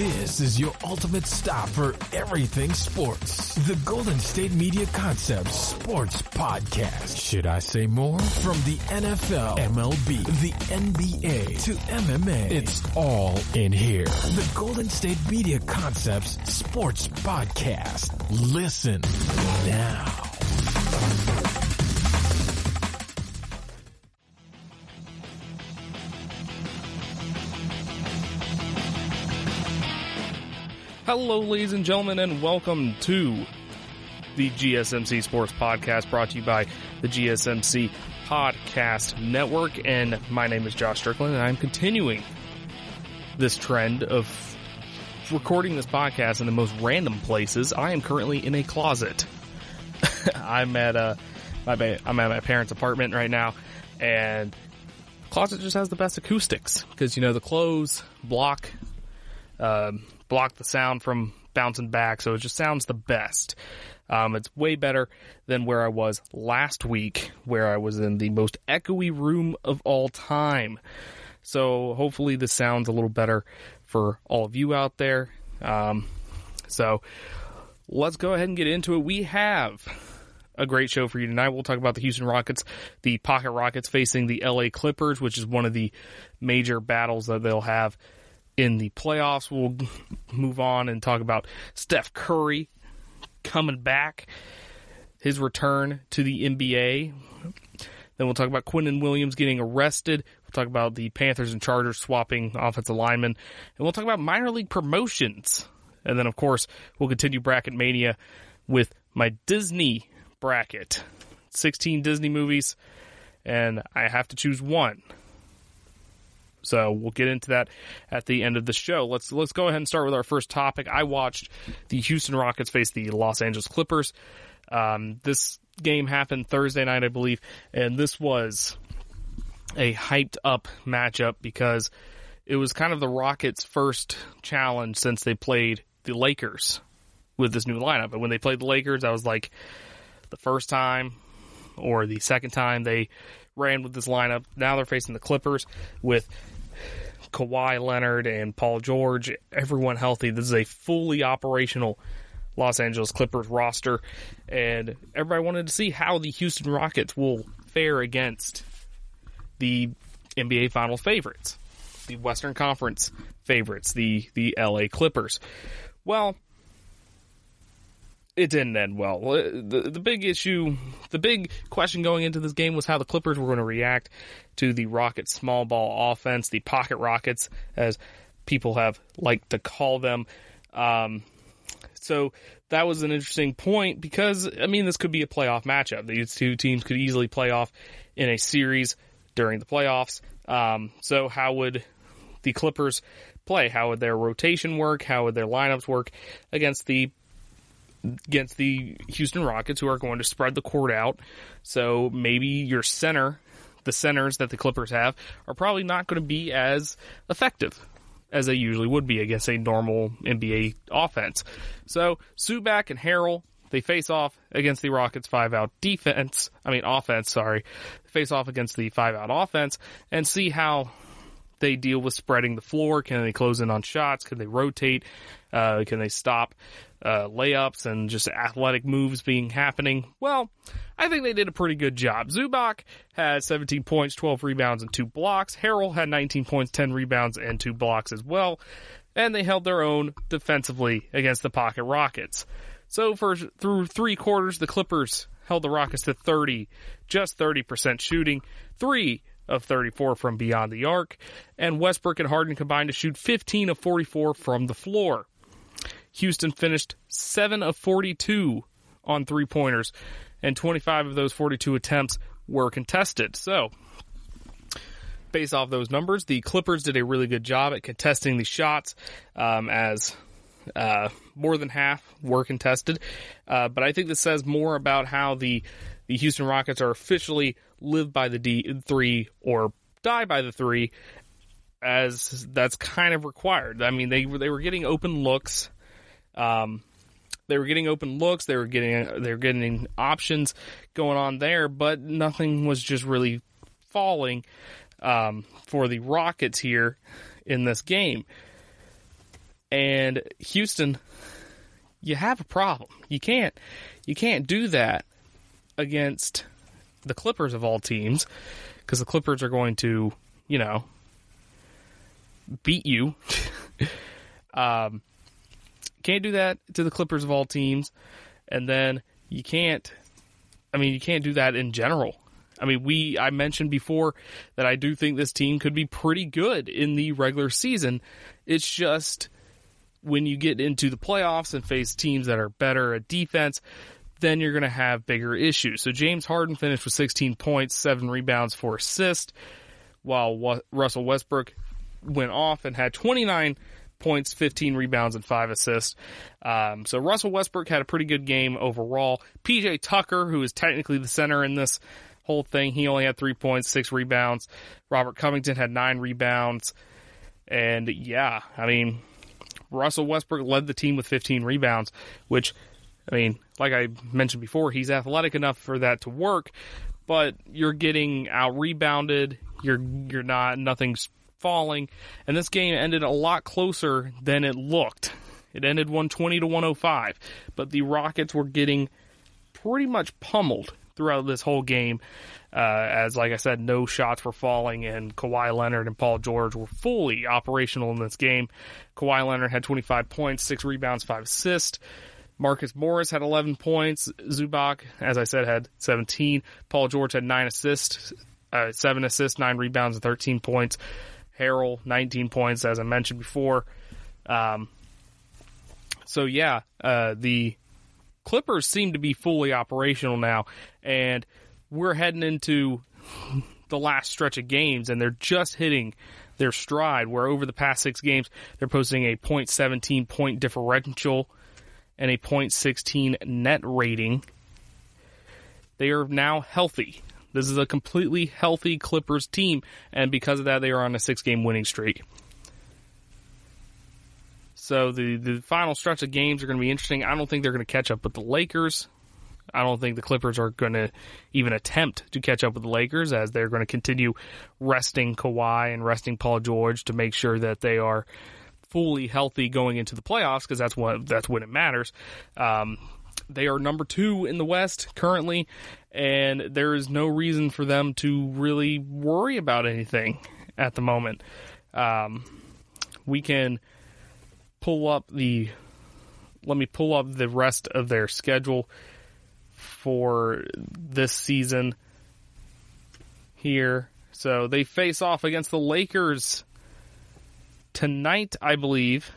This is your ultimate stop for everything sports. The Golden State Media Concepts Sports Podcast. Should I say more? From the NFL, MLB, the NBA to MMA, it's all in here. The Golden State Media Concepts Sports Podcast. Listen now. Hello, ladies and gentlemen, and welcome to the GSMC Sports Podcast, brought to you by the GSMC Podcast Network. And my name is Josh Strickland, and I'm continuing this trend of recording this podcast in the most random places. I am currently in a closet. I'm at my parents' apartment right now, and the closet just has the best acoustics because, you know, the clothes block the sound from bouncing back, so it just sounds the best. It's way better than where I was last week, where I was in the most echoey room of all time. So hopefully this sounds a little better for all of you out there. So let's go ahead and get into it. We have a great show for you tonight. We'll talk about the Houston Rockets, the Pocket Rockets facing the LA Clippers, which is one of the major battles that they'll have in the playoffs. We'll move on and talk about Steph Curry coming back, his return to the NBA. Then we'll talk about Quinnen Williams getting arrested. We'll talk about the Panthers and Chargers swapping offensive linemen. And we'll talk about minor league promotions. And then, of course, we'll continue Bracket Mania with my Disney bracket. 16 Disney movies, and I have to choose one. So we'll get into that at the end of the show. Let's go ahead and start with our first topic. I watched the Houston Rockets face the Los Angeles Clippers. This game happened Thursday night, I believe, and this was a hyped up matchup because it was kind of the Rockets' first challenge since they played the Lakers with this new lineup. And when they played the Lakers, that was like the first time or the second time they ran with this lineup. Now they're facing the Clippers with Kawhi Leonard and Paul George, everyone healthy. This is a fully operational Los Angeles Clippers roster, and everybody wanted to see how the Houston Rockets will fare against the NBA final favorites, the Western Conference favorites, the LA Clippers. Well, it didn't end well. The big issue, the big question going into this game was how the Clippers were going to react to the Rockets' small ball offense, the Pocket Rockets, as people have liked to call them. So that was an interesting point because, I mean, this could be a playoff matchup. These two teams could easily play off in a series during the playoffs. So how would the Clippers play? How would their rotation work? How would their lineups work against the Houston Rockets, who are going to spread the court out? So maybe your the centers that the Clippers have, are probably not going to be as effective as they usually would be against a normal NBA offense. So Zubac and Harrell, they face off against the Rockets' five-out offense. Face off against the five-out offense and see how they deal with spreading the floor. Can they close in on shots? Can they rotate? Can they stop layups and just athletic moves happening? Well, I think they did a pretty good job. Zubac had 17 points, 12 rebounds, and 2 blocks. Harrell had 19 points, 10 rebounds, and 2 blocks as well. And they held their own defensively against the Pocket Rockets. So through 3 quarters, the Clippers held the Rockets to 30% shooting, 3 of 34 from beyond the arc, and Westbrook and Harden combined to shoot 15 of 44 from the floor. Houston finished 7 of 42 on three-pointers, and 25 of those 42 attempts were contested. So, based off those numbers, the Clippers did a really good job at contesting the shots, as more than half were contested. But I think this says more about how the Houston Rockets are officially live by the 3 or die by the 3, as that's kind of required. I mean, they were getting open looks. They were getting options going on there, but nothing was just really falling for the Rockets here in this game. And Houston, you have a problem. You can't do that against the Clippers of all teams, because the Clippers are going to, beat you. Can't do that to the Clippers of all teams. And then you can't do that in general. I mentioned before that I do think this team could be pretty good in the regular season. It's just when you get into the playoffs and face teams that are better at defense, then you're going to have bigger issues. So James Harden finished with 16 points, 7 rebounds, 4 assists, while Russell Westbrook went off and had 29 points, 15 rebounds, and 5 assists. So Russell Westbrook had a pretty good game overall. PJ Tucker, who is technically the center in this whole thing, he only had 3 points, 6 rebounds. Robert Covington had 9 rebounds. And yeah, Russell Westbrook led the team with 15 rebounds, which, like I mentioned before, he's athletic enough for that to work, but you're getting out-rebounded, nothing's falling, and this game ended a lot closer than it looked. It ended 120-105, but the Rockets were getting pretty much pummeled throughout this whole game, as, like I said, no shots were falling, and Kawhi Leonard and Paul George were fully operational in this game. Kawhi Leonard had 25 points, 6 rebounds, 5 assists. Marcus Morris had 11 points. Zubac, as I said, had 17. Paul George had 9 assists, 7 assists, 9 rebounds, and 13 points. Harrell, 19 points, as I mentioned before. The Clippers seem to be fully operational now, and we're heading into the last stretch of games, and they're just hitting their stride, where over the past 6 games, they're posting a .17 point differential and a .16 net rating. They are now healthy. This is a completely healthy Clippers team, and because of that, they are on a 6-game winning streak. So the final stretch of games are going to be interesting. I don't think they're going to catch up with the Lakers. I don't think the Clippers are going to even attempt to catch up with the Lakers, as they're going to continue resting Kawhi and resting Paul George to make sure that they are fully healthy going into the playoffs, because that's when it matters. They are number 2 in the West currently, and there is no reason for them to really worry about anything at the moment. We can let me pull up the rest of their schedule for this season here. So they face off against the Lakers tonight, I believe.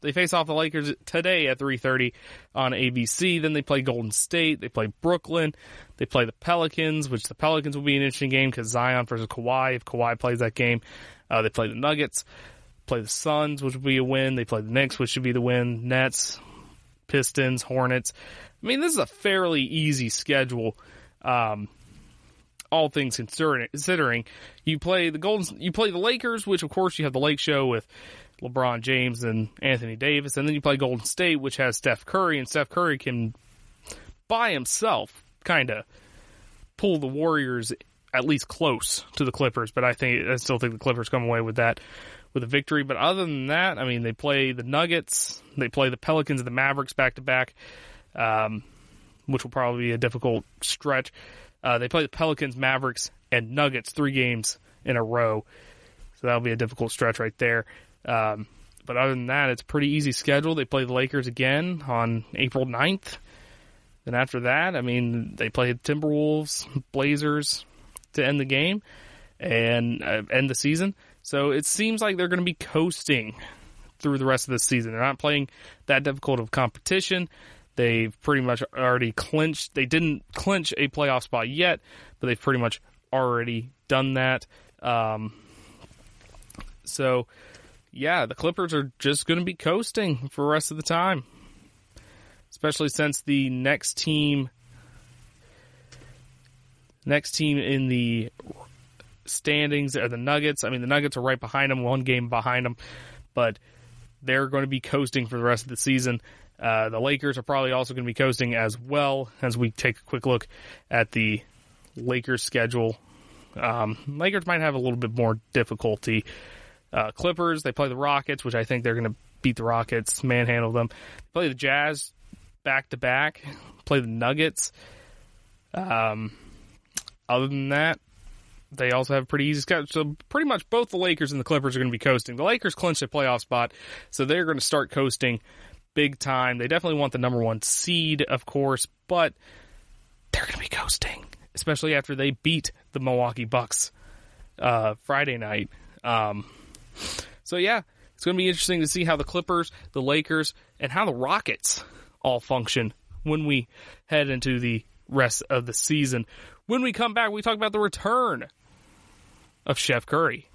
They face off the Lakers today at 3:30 on ABC. Then they play Golden State. They play Brooklyn. They play the Pelicans, which the Pelicans will be an interesting game because Zion versus Kawhi. If Kawhi plays that game, they play the Nuggets. Play the Suns, which would be a win. They play the Knicks, which should be the win. Nets, Pistons, Hornets. This is a fairly easy schedule, all things considering. You play the Lakers, which of course you have the Lake Show with LeBron James and Anthony Davis, and then you play Golden State, which has Steph Curry, and Steph Curry can, by himself, kind of pull the Warriors at least close to the Clippers, but I still think the Clippers come away with that, with a victory. But other than that, they play the Nuggets, they play the Pelicans and the Mavericks back-to-back, which will probably be a difficult stretch. They play the Pelicans, Mavericks, and Nuggets 3 games in a row, so that'll be a difficult stretch right there. But other than that, it's a pretty easy schedule. They play the Lakers again on April 9th. Then after that, they play the Timberwolves, Blazers to end the game and end the season. So it seems like they're going to be coasting through the rest of the season. They're not playing that difficult of competition. They've pretty much already clinched. They didn't clinch a playoff spot yet, but they've pretty much already done that. So, yeah, the Clippers are just going to be coasting for the rest of the time, especially since the next team in the standings are the Nuggets. The Nuggets are right behind them, 1 game behind them, but they're going to be coasting for the rest of the season. The Lakers are probably also going to be coasting as well, as we take a quick look at the Lakers schedule. Lakers might have a little bit more difficulty. Clippers, they play the Rockets, which I think they're going to beat the Rockets, manhandle them. Play the Jazz back-to-back, play the Nuggets. Other than that, they also have a pretty easy schedule. So pretty much both the Lakers and the Clippers are going to be coasting. The Lakers clinched a playoff spot, so they're going to start coasting big time. They definitely want the number 1 seed, of course, but they're going to be coasting, especially after they beat the Milwaukee Bucks Friday night. So yeah, it's going to be interesting to see how the Clippers, the Lakers, and how the Rockets all function when we head into the rest of the season. When we come back, we talk about the return of Steph Curry.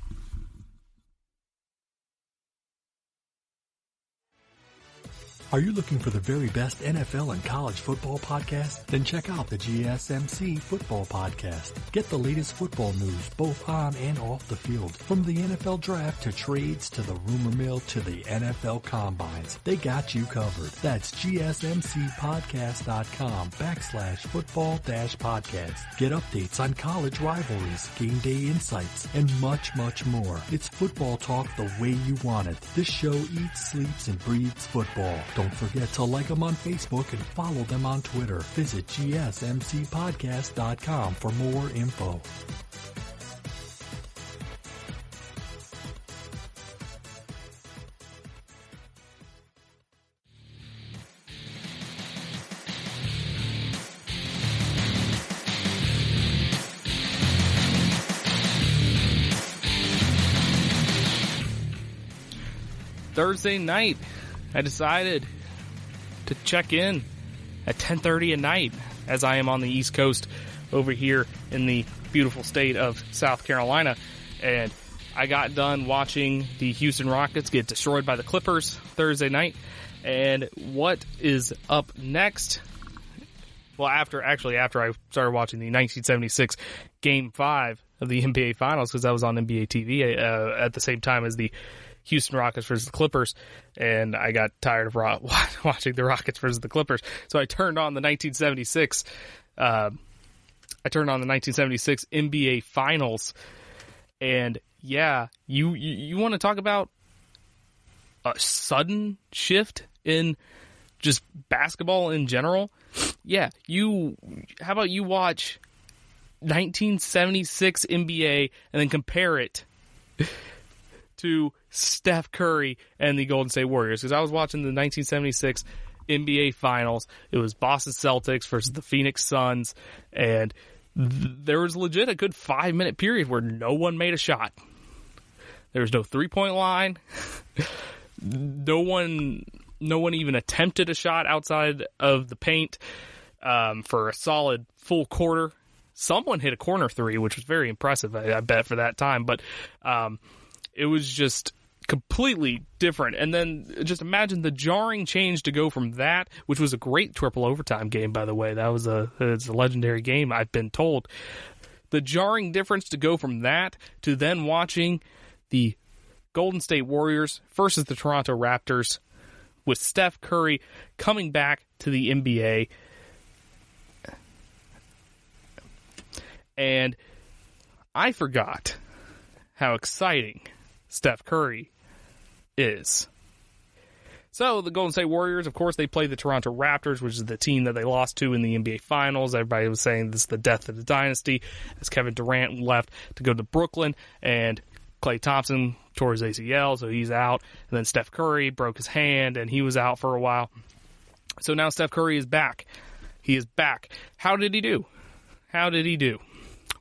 Are you looking for the very best NFL and college football podcast? Then check out the GSMC Football Podcast. Get the latest football news both on and off the field. From the NFL Draft to trades to the rumor mill to the NFL Combines. They got you covered. That's GSMCpodcast.com/football-podcast. Get updates on college rivalries, game day insights, and much, much more. It's football talk the way you want it. This show eats, sleeps, and breathes football. Don't forget to like them on Facebook and follow them on Twitter. Visit GSMCpodcast.com for more info. Thursday night, I decided to check in at 10:30 at night as I am on the East Coast over here in the beautiful state of South Carolina. And I got done watching the Houston Rockets get destroyed by the Clippers Thursday night. And what is up next? Well, after I started watching the 1976 Game 5 of the NBA Finals, because I was on NBA TV at the same time as the Houston Rockets versus the Clippers, and I got tired of watching the Rockets versus the Clippers, so I turned on the 1976. NBA Finals, and yeah, you want to talk about a sudden shift in just basketball in general? Yeah, how about you watch 1976 NBA and then compare it to Steph Curry and the Golden State Warriors, because I was watching the 1976 NBA Finals. It was Boston Celtics versus the Phoenix Suns, and there was legit a good 5-minute period where no one made a shot. There was no three-point line. No one even attempted a shot outside of the paint for a solid full quarter. Someone hit a corner three, which was very impressive, I bet, for that time, but it was just completely different. And then just imagine the jarring change to go from that, which was a great triple overtime game, by the way. It's a legendary game, I've been told. The jarring difference to go from that to then watching the Golden State Warriors versus the Toronto Raptors with Steph Curry coming back to the NBA. And I forgot how exciting Steph Curry is. So the Golden State Warriors, of course, they play the Toronto Raptors, which is the team that they lost to in the NBA Finals. Everybody was saying this is the death of the dynasty, as Kevin Durant left to go to Brooklyn, and Klay Thompson tore his ACL, so he's out. And then Steph Curry broke his hand, and he was out for a while. So now Steph Curry is back. He is back. How did he do?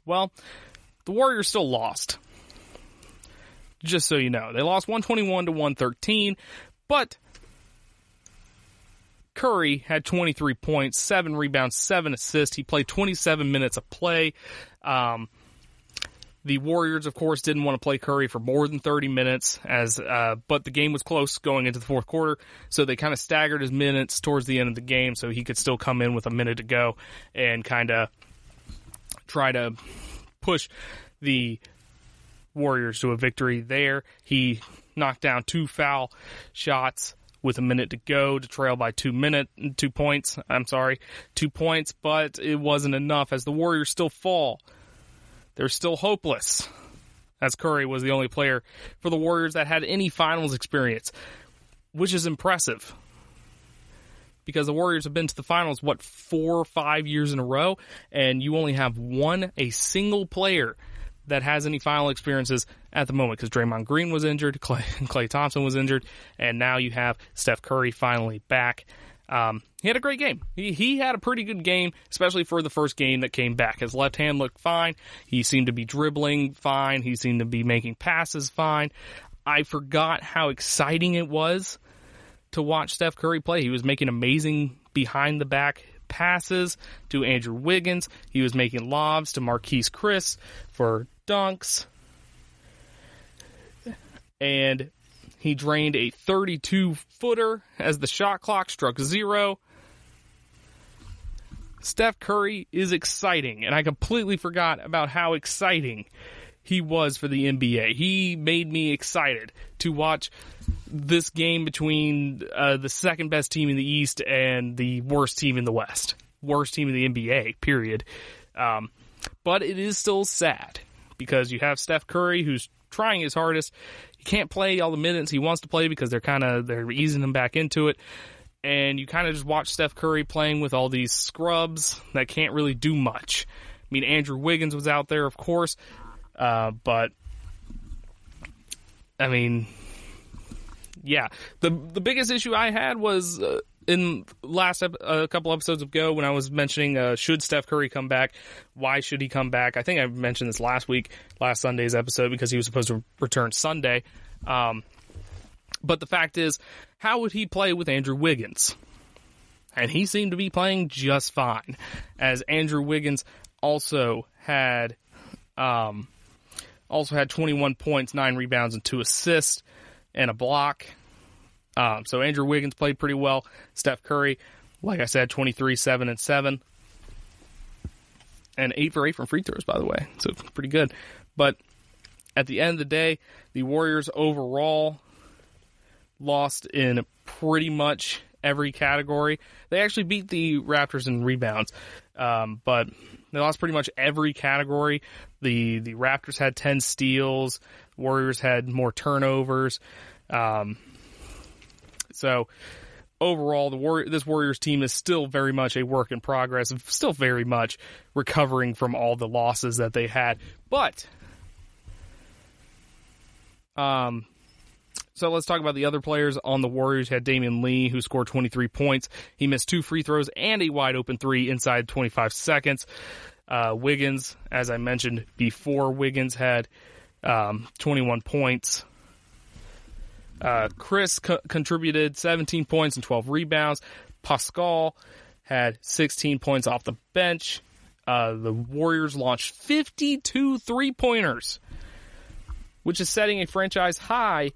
Well, the Warriors still lost. Just so you know, they lost 121-113, but Curry had 23 points, 7 rebounds, 7 assists. He played 27 minutes of play. The Warriors, of course, didn't want to play Curry for more than 30 minutes, but the game was close going into the fourth quarter, so they kind of staggered his minutes towards the end of the game so he could still come in with a minute to go and kind of try to push the Warriors to a victory there. He knocked down 2 foul shots with a minute to go to trail by 2 points, but it wasn't enough as the Warriors still fall. They're still hopeless, as Curry was the only player for the Warriors that had any finals experience. which is impressive. Because the Warriors have been to the finals, 4 or 5 years in a row, and you only have a single player that has any final experiences at the moment, because Draymond Green was injured, Klay Thompson was injured, and now you have Steph Curry finally back. He had a great game. He had a pretty good game, especially for the first game that came back. His left hand looked fine. He seemed to be dribbling fine. He seemed to be making passes fine. I forgot how exciting it was to watch Steph Curry play. He was making amazing behind-the-back passes to Andrew Wiggins. He was making lobs to Marquise Chris for dunks. And he drained a 32-footer as the shot clock struck 0. Steph Curry is exciting, and I completely forgot about how exciting he was for the NBA. He made me excited to watch this game between the second best team in the East and the worst team in the West. Worst team in the NBA, period. But it is still sad because you have Steph Curry, who's trying his hardest. He can't play all the minutes he wants to play because they're easing him back into it. And you kind of just watch Steph Curry playing with all these scrubs that can't really do much. I mean, Andrew Wiggins was out there, of course. But I mean, yeah, the biggest issue I had was in a couple episodes ago when I was mentioning should Steph Curry come back? Why should he come back? I think I mentioned this last Sunday's episode, because he was supposed to return Sunday. But the fact is, how would he play with Andrew Wiggins? And he seemed to be playing just fine, as Andrew Wiggins also had 21 points, 9 rebounds, and 2 assists, and a block. So Andrew Wiggins played pretty well. Steph Curry, like I said, 23, 7, and 7. And 8 for 8 from free throws, by the way. So pretty good. But at the end of the day, the Warriors overall lost in pretty much every category. They actually beat the Raptors in rebounds. But they lost pretty much every category. The Raptors had 10 steals. Warriors had more turnovers. So overall, this Warriors team is still very much a work in progress, still very much recovering from all the losses that they had. But so let's talk about the other players on the Warriors. You had Damian Lee, who scored 23 points. He missed 2 free throws and a wide-open 3 inside 25 seconds. Wiggins, as I mentioned before, Wiggins had 21 points. Chris contributed 17 points and 12 rebounds. Pascal had 16 points off the bench. The Warriors launched 52 three-pointers, which is setting a franchise high,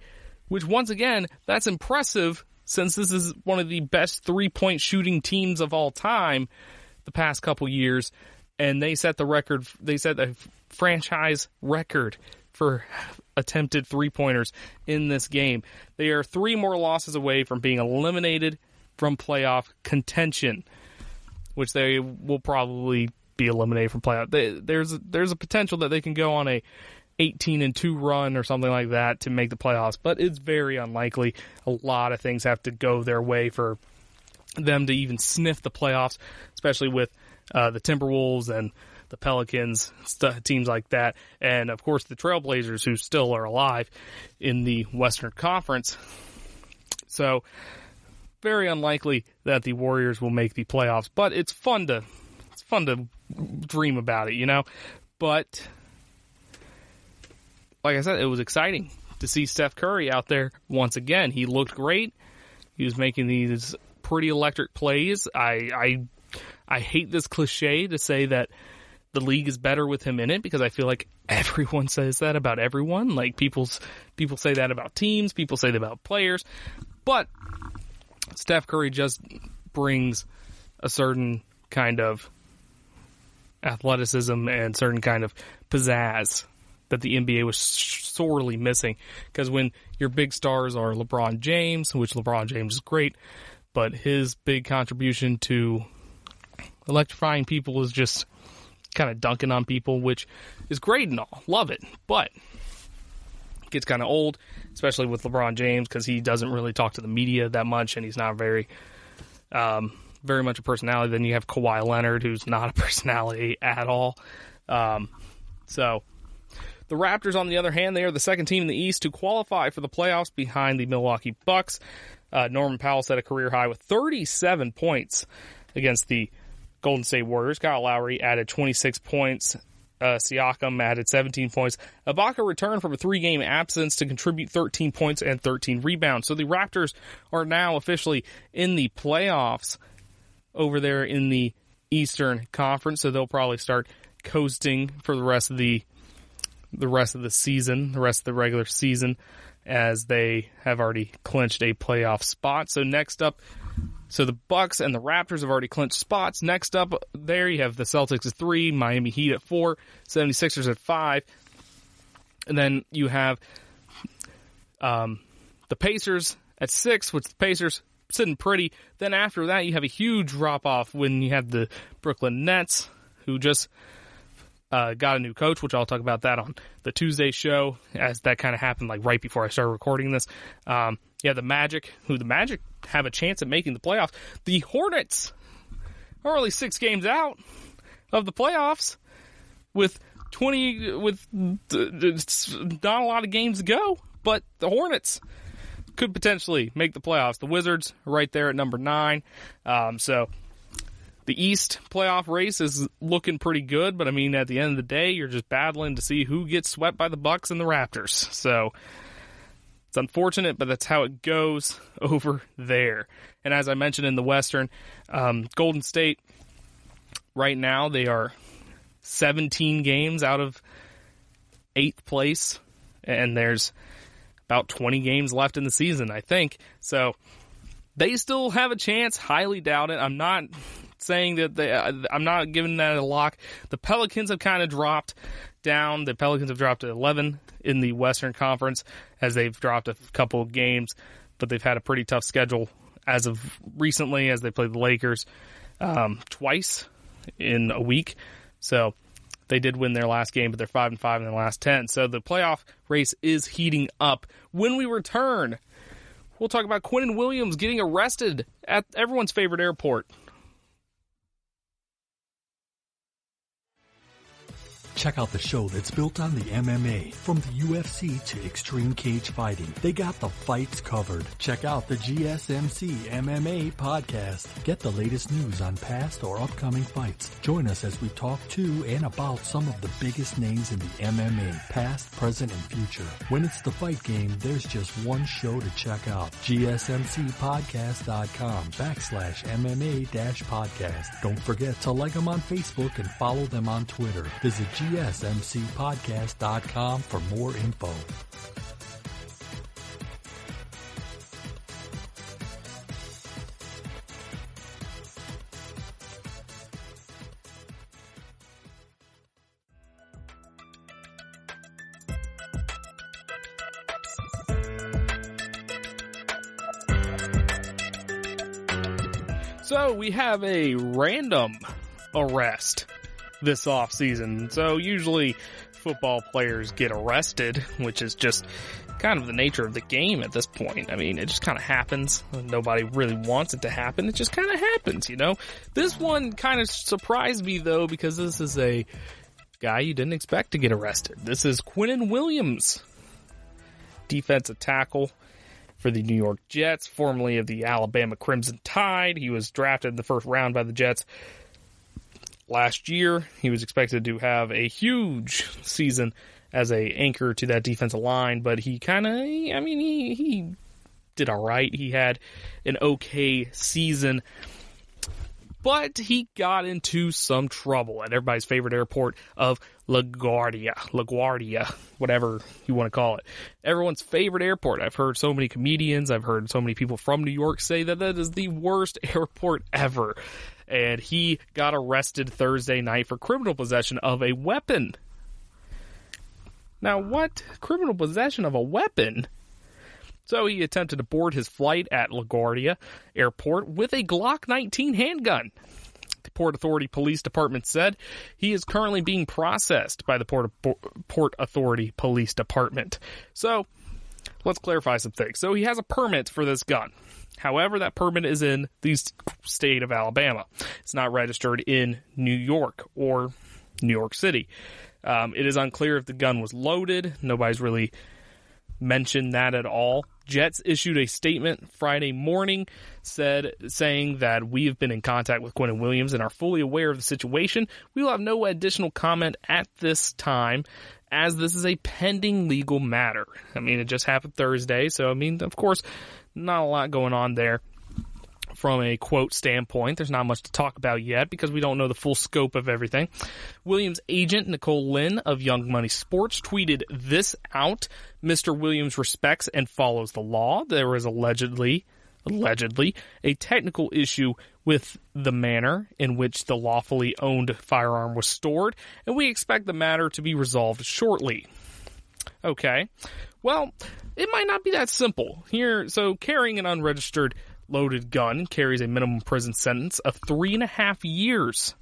which, once again, that's impressive since this is one of the best three-point shooting teams of all time the past couple years. And they set the franchise record for attempted three-pointers in this game. They are 3 more losses away from being eliminated from playoff contention, which they will probably be eliminated from playoff. There's a potential that they can go on a 18-2 run or something like that to make the playoffs, but it's very unlikely. A lot of things have to go their way for them to even sniff the playoffs, especially with the Timberwolves and the Pelicans, teams like that, and of course the Trailblazers, who still are alive in the Western Conference. So very unlikely that the Warriors will make the playoffs, but it's fun to dream about it, you know. But like I said, it was exciting to see Steph Curry out there once again. He looked great. He was making these pretty electric plays. I hate this cliche to say that the league is better with him in it, because I feel like everyone says that about everyone. Like people say that about teams, people say that about players, but Steph Curry just brings a certain kind of athleticism and certain kind of pizzazz that the NBA was sorely missing. Because when your big stars are LeBron James, which LeBron James is great, but his big contribution to electrifying people is just kind of dunking on people, which is great and all. Love it. But it gets kind of old, especially with LeBron James, because he doesn't really talk to the media that much, and he's not very much a personality. Then you have Kawhi Leonard, who's not a personality at all. So the Raptors, on the other hand, they are the second team in the East to qualify for the playoffs behind the Milwaukee Bucks. Norman Powell set a career high with 37 points against the Golden State Warriors. Kyle Lowry added 26 points. Siakam added 17 points. Ibaka returned from a 3-game absence to contribute 13 points and 13 rebounds. So the Raptors are now officially in the playoffs over there in the Eastern Conference. So they'll probably start coasting for the rest of the season, the rest of the regular season, as they have already clinched a playoff spot. So next up, so the Bucks and the Raptors have already clinched spots. Next up there, you have the Celtics at 3, Miami Heat at 4, 76ers at 5. And then you have the Pacers at 6, which the Pacers sitting pretty. Then after that, you have a huge drop-off when you have the Brooklyn Nets, who just got a new coach, which I'll talk about that on the Tuesday show, as that kind of happened like right before I started recording this. Yeah, the Magic, who the Magic have a chance at making the playoffs. The Hornets are only 6 games out of the playoffs with not a lot of games to go, but the Hornets could potentially make the playoffs. The Wizards right there at number 9. So the East playoff race is looking pretty good, but I mean, at the end of the day, you're just battling to see who gets swept by the Bucks and the Raptors. So it's unfortunate, but that's how it goes over there. And as I mentioned in the Western, Golden State, right now, they are 17 games out of 8th place, and there's about 20 games left in the season, I think. So they still have a chance. Highly doubt it. I'm not saying that I'm not giving that a lock. The Pelicans have kind of dropped down. The Pelicans have dropped to 11 in the Western Conference, as they've dropped a couple of games, but they've had a pretty tough schedule as of recently, as they played the Lakers twice in a week. So they did win their last game, but they're 5-5 in their last 10. So the playoff race is heating up. When we return, we'll talk about Quinnen Williams getting arrested at everyone's favorite airport. Check out the show that's built on the MMA. From the UFC to extreme cage fighting, they got the fights covered. Check out the GSMC MMA podcast. Get the latest news on past or upcoming fights. Join us as we talk to and about some of the biggest names in the MMA, past, present, and future. When it's the fight game, there's just one show to check out. GSMCpodcast.com/MMA-podcast. Don't forget to like them on Facebook and follow them on Twitter. Visit GSMCpodcast.com for more info. So we have a random arrest this offseason. So usually football players get arrested, which is just kind of the nature of the game at this point. I mean, it just kind of happens. Nobody really wants it to happen. It just kind of happens, you know. This one kind of surprised me, though, because this is a guy you didn't expect to get arrested. This is Quinnen Williams, defensive tackle for the New York Jets, formerly of the Alabama Crimson Tide. He was drafted in the first round by the Jets last year. He was expected to have a huge season as a anchor to that defensive line, but he did all right. He had an okay season, but he got into some trouble at everybody's favorite airport of LaGuardia, whatever you want to call it. Everyone's favorite airport. I've heard so many comedians, I've heard so many people from New York say that is the worst airport ever. And he got arrested Thursday night for criminal possession of a weapon. Now, what? Criminal possession of a weapon? So he attempted to board his flight at LaGuardia Airport with a Glock 19 handgun. The Port Authority Police Department said he is currently being processed by the Port Authority Police Department. So let's clarify some things. So he has a permit for this gun. However, that permit is in the state of Alabama. It's not registered in New York or New York City. It is unclear if the gun was loaded. Nobody's really mentioned that at all. Jets issued a statement Friday morning saying that we have been in contact with Quinnen Williams and are fully aware of the situation. We will have no additional comment at this time, as this is a pending legal matter. I mean, it just happened Thursday, so I mean, of course, not a lot going on there from a quote standpoint. There's not much to talk about yet because we don't know the full scope of everything. Williams' agent, Nicole Lynn of Young Money Sports, tweeted this out. Mr. Williams respects and follows the law. There was allegedly a technical issue with the manner in which the lawfully owned firearm was stored, and we expect the matter to be resolved shortly. Okay. Well, it might not be that simple. So carrying an unregistered loaded gun carries a minimum prison sentence of 3.5 years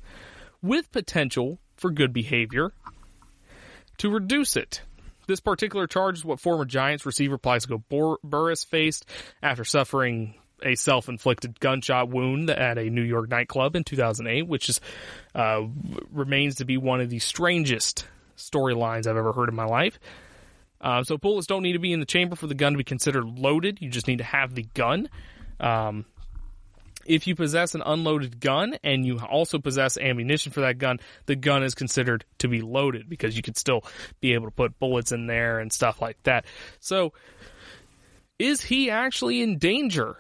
with potential for good behavior to reduce it. This particular charge is what former Giants receiver Plaxico Burress faced after suffering a self-inflicted gunshot wound at a New York nightclub in 2008, which is remains to be one of the strangest storylines I've ever heard in my life. So bullets don't need to be in the chamber for the gun to be considered loaded. You just need to have the gun. If you possess an unloaded gun and you also possess ammunition for that gun, the gun is considered to be loaded because you could still be able to put bullets in there and stuff like that. So, is he actually in danger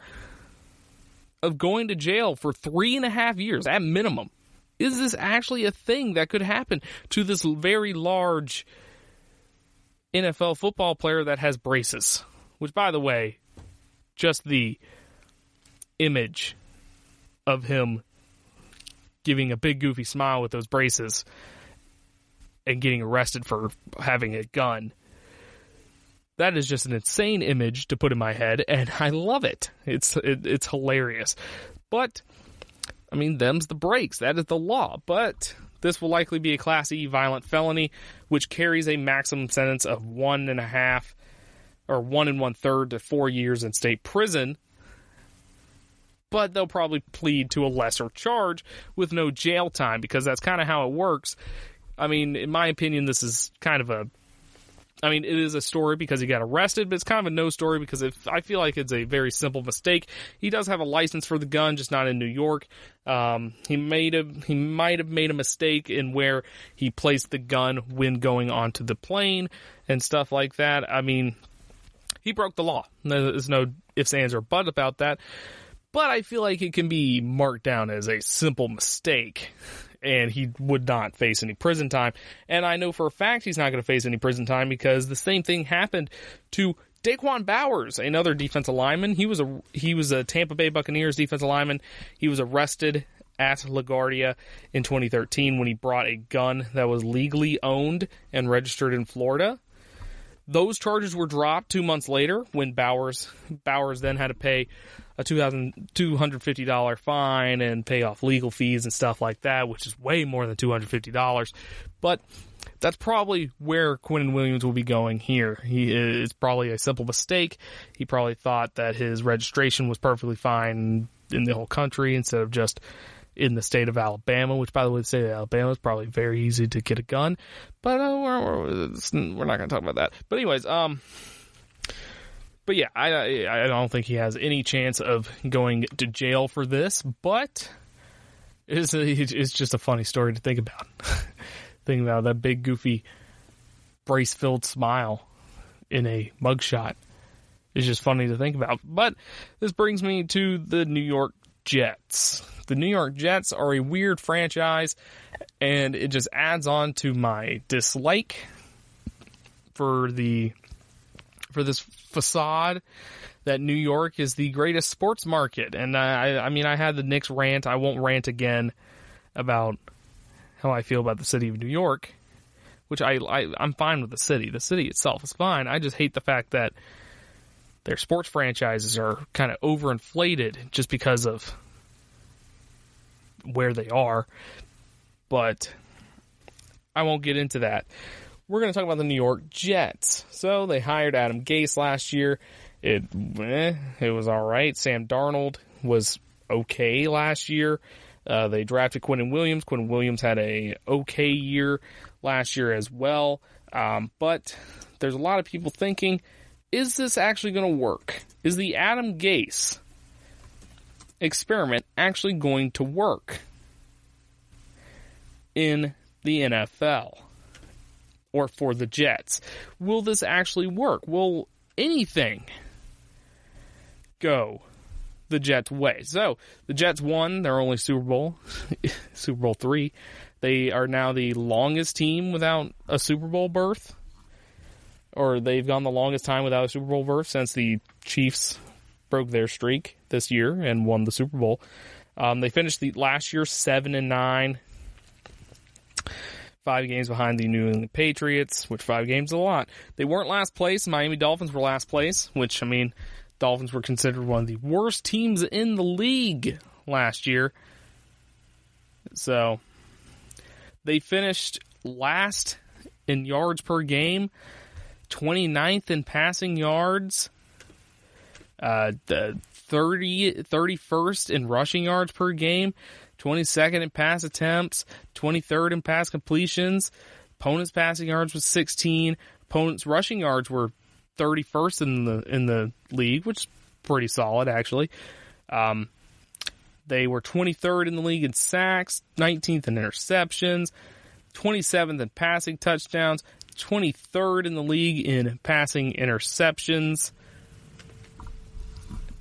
of going to jail for 3.5 years at minimum? Is this actually a thing that could happen to this very large NFL football player that has braces? Which, by the way, just the image of him giving a big goofy smile with those braces and getting arrested for having a gun, that is just an insane image to put in my head, and I love it. It's hilarious. But, I mean, them's the breaks. That is the law. But this will likely be a Class E violent felony, which carries a maximum sentence of 1.5 or 1 1/3 to 4 years in state prison. But they'll probably plead to a lesser charge with no jail time because that's kind of how it works. I mean, in my opinion, this is kind of it is a story because he got arrested, but it's kind of a no story because I feel like it's a very simple mistake. He does have a license for the gun, just not in New York. He might have made a mistake in where he placed the gun when going onto the plane and stuff like that. I mean, he broke the law. There's no ifs, ands, or buts about that. But I feel like it can be marked down as a simple mistake, and he would not face any prison time. And I know for a fact he's not going to face any prison time because the same thing happened to Daquan Bowers, another defensive lineman. He was a Tampa Bay Buccaneers defensive lineman. He was arrested at LaGuardia in 2013 when he brought a gun that was legally owned and registered in Florida. Those charges were dropped 2 months later when Bowers then had to pay a $250 fine and pay off legal fees and stuff like that, which is way more than $250. But that's probably where Quinnen Williams will be going here. It's probably a simple mistake. He probably thought that his registration was perfectly fine in the whole country instead of just in the state of Alabama, which, by the way, the state of Alabama is probably very easy to get a gun. But we're not going to talk about that. But anyways, but yeah, I don't think he has any chance of going to jail for this. But it's just a funny story to think about. Think about that big, goofy, brace-filled smile in a mugshot. It's just funny to think about. But this brings me to the New York Jets. The New York Jets are a weird franchise, and it just adds on to my dislike for this facade that New York is the greatest sports market. And I mean, I had the Knicks rant. I won't rant again about how I feel about the city of New York, which I'm fine with the city. The city itself is fine. I just hate the fact that their sports franchises are kind of overinflated just because of where they are. But I won't get into that. we're going to talk about the New York Jets. So they hired Adam Gase last year. It was all right. Sam Darnold was okay last year. They drafted Quinnen Williams. Quinnen Williams had a okay year last year as well. But there's a lot of people thinking, is this actually going to work? Is the Adam Gase experiment actually going to work in the NFL or for the Jets? Will this actually work? Will anything go the Jets' way? So the Jets won their only Super Bowl, Super Bowl III. They are now the longest team without a Super Bowl berth, or they've gone the longest time without a Super Bowl berth since the Chiefs broke their streak this year and won the Super Bowl. They finished the last year 7-9, 5 games behind the New England Patriots, which 5 games is a lot. They weren't last place. Miami Dolphins were last place, which, I mean, Dolphins were considered one of the worst teams in the league last year. So they finished last in yards per game, 29th in passing yards, the 31st in rushing yards per game, 22nd in pass attempts, 23rd in pass completions. Opponents' passing yards was 16. Opponents' rushing yards were 31st in the league, which is pretty solid, actually. They were 23rd in the league in sacks, 19th in interceptions, 27th in passing touchdowns, 23rd in the league in passing interceptions.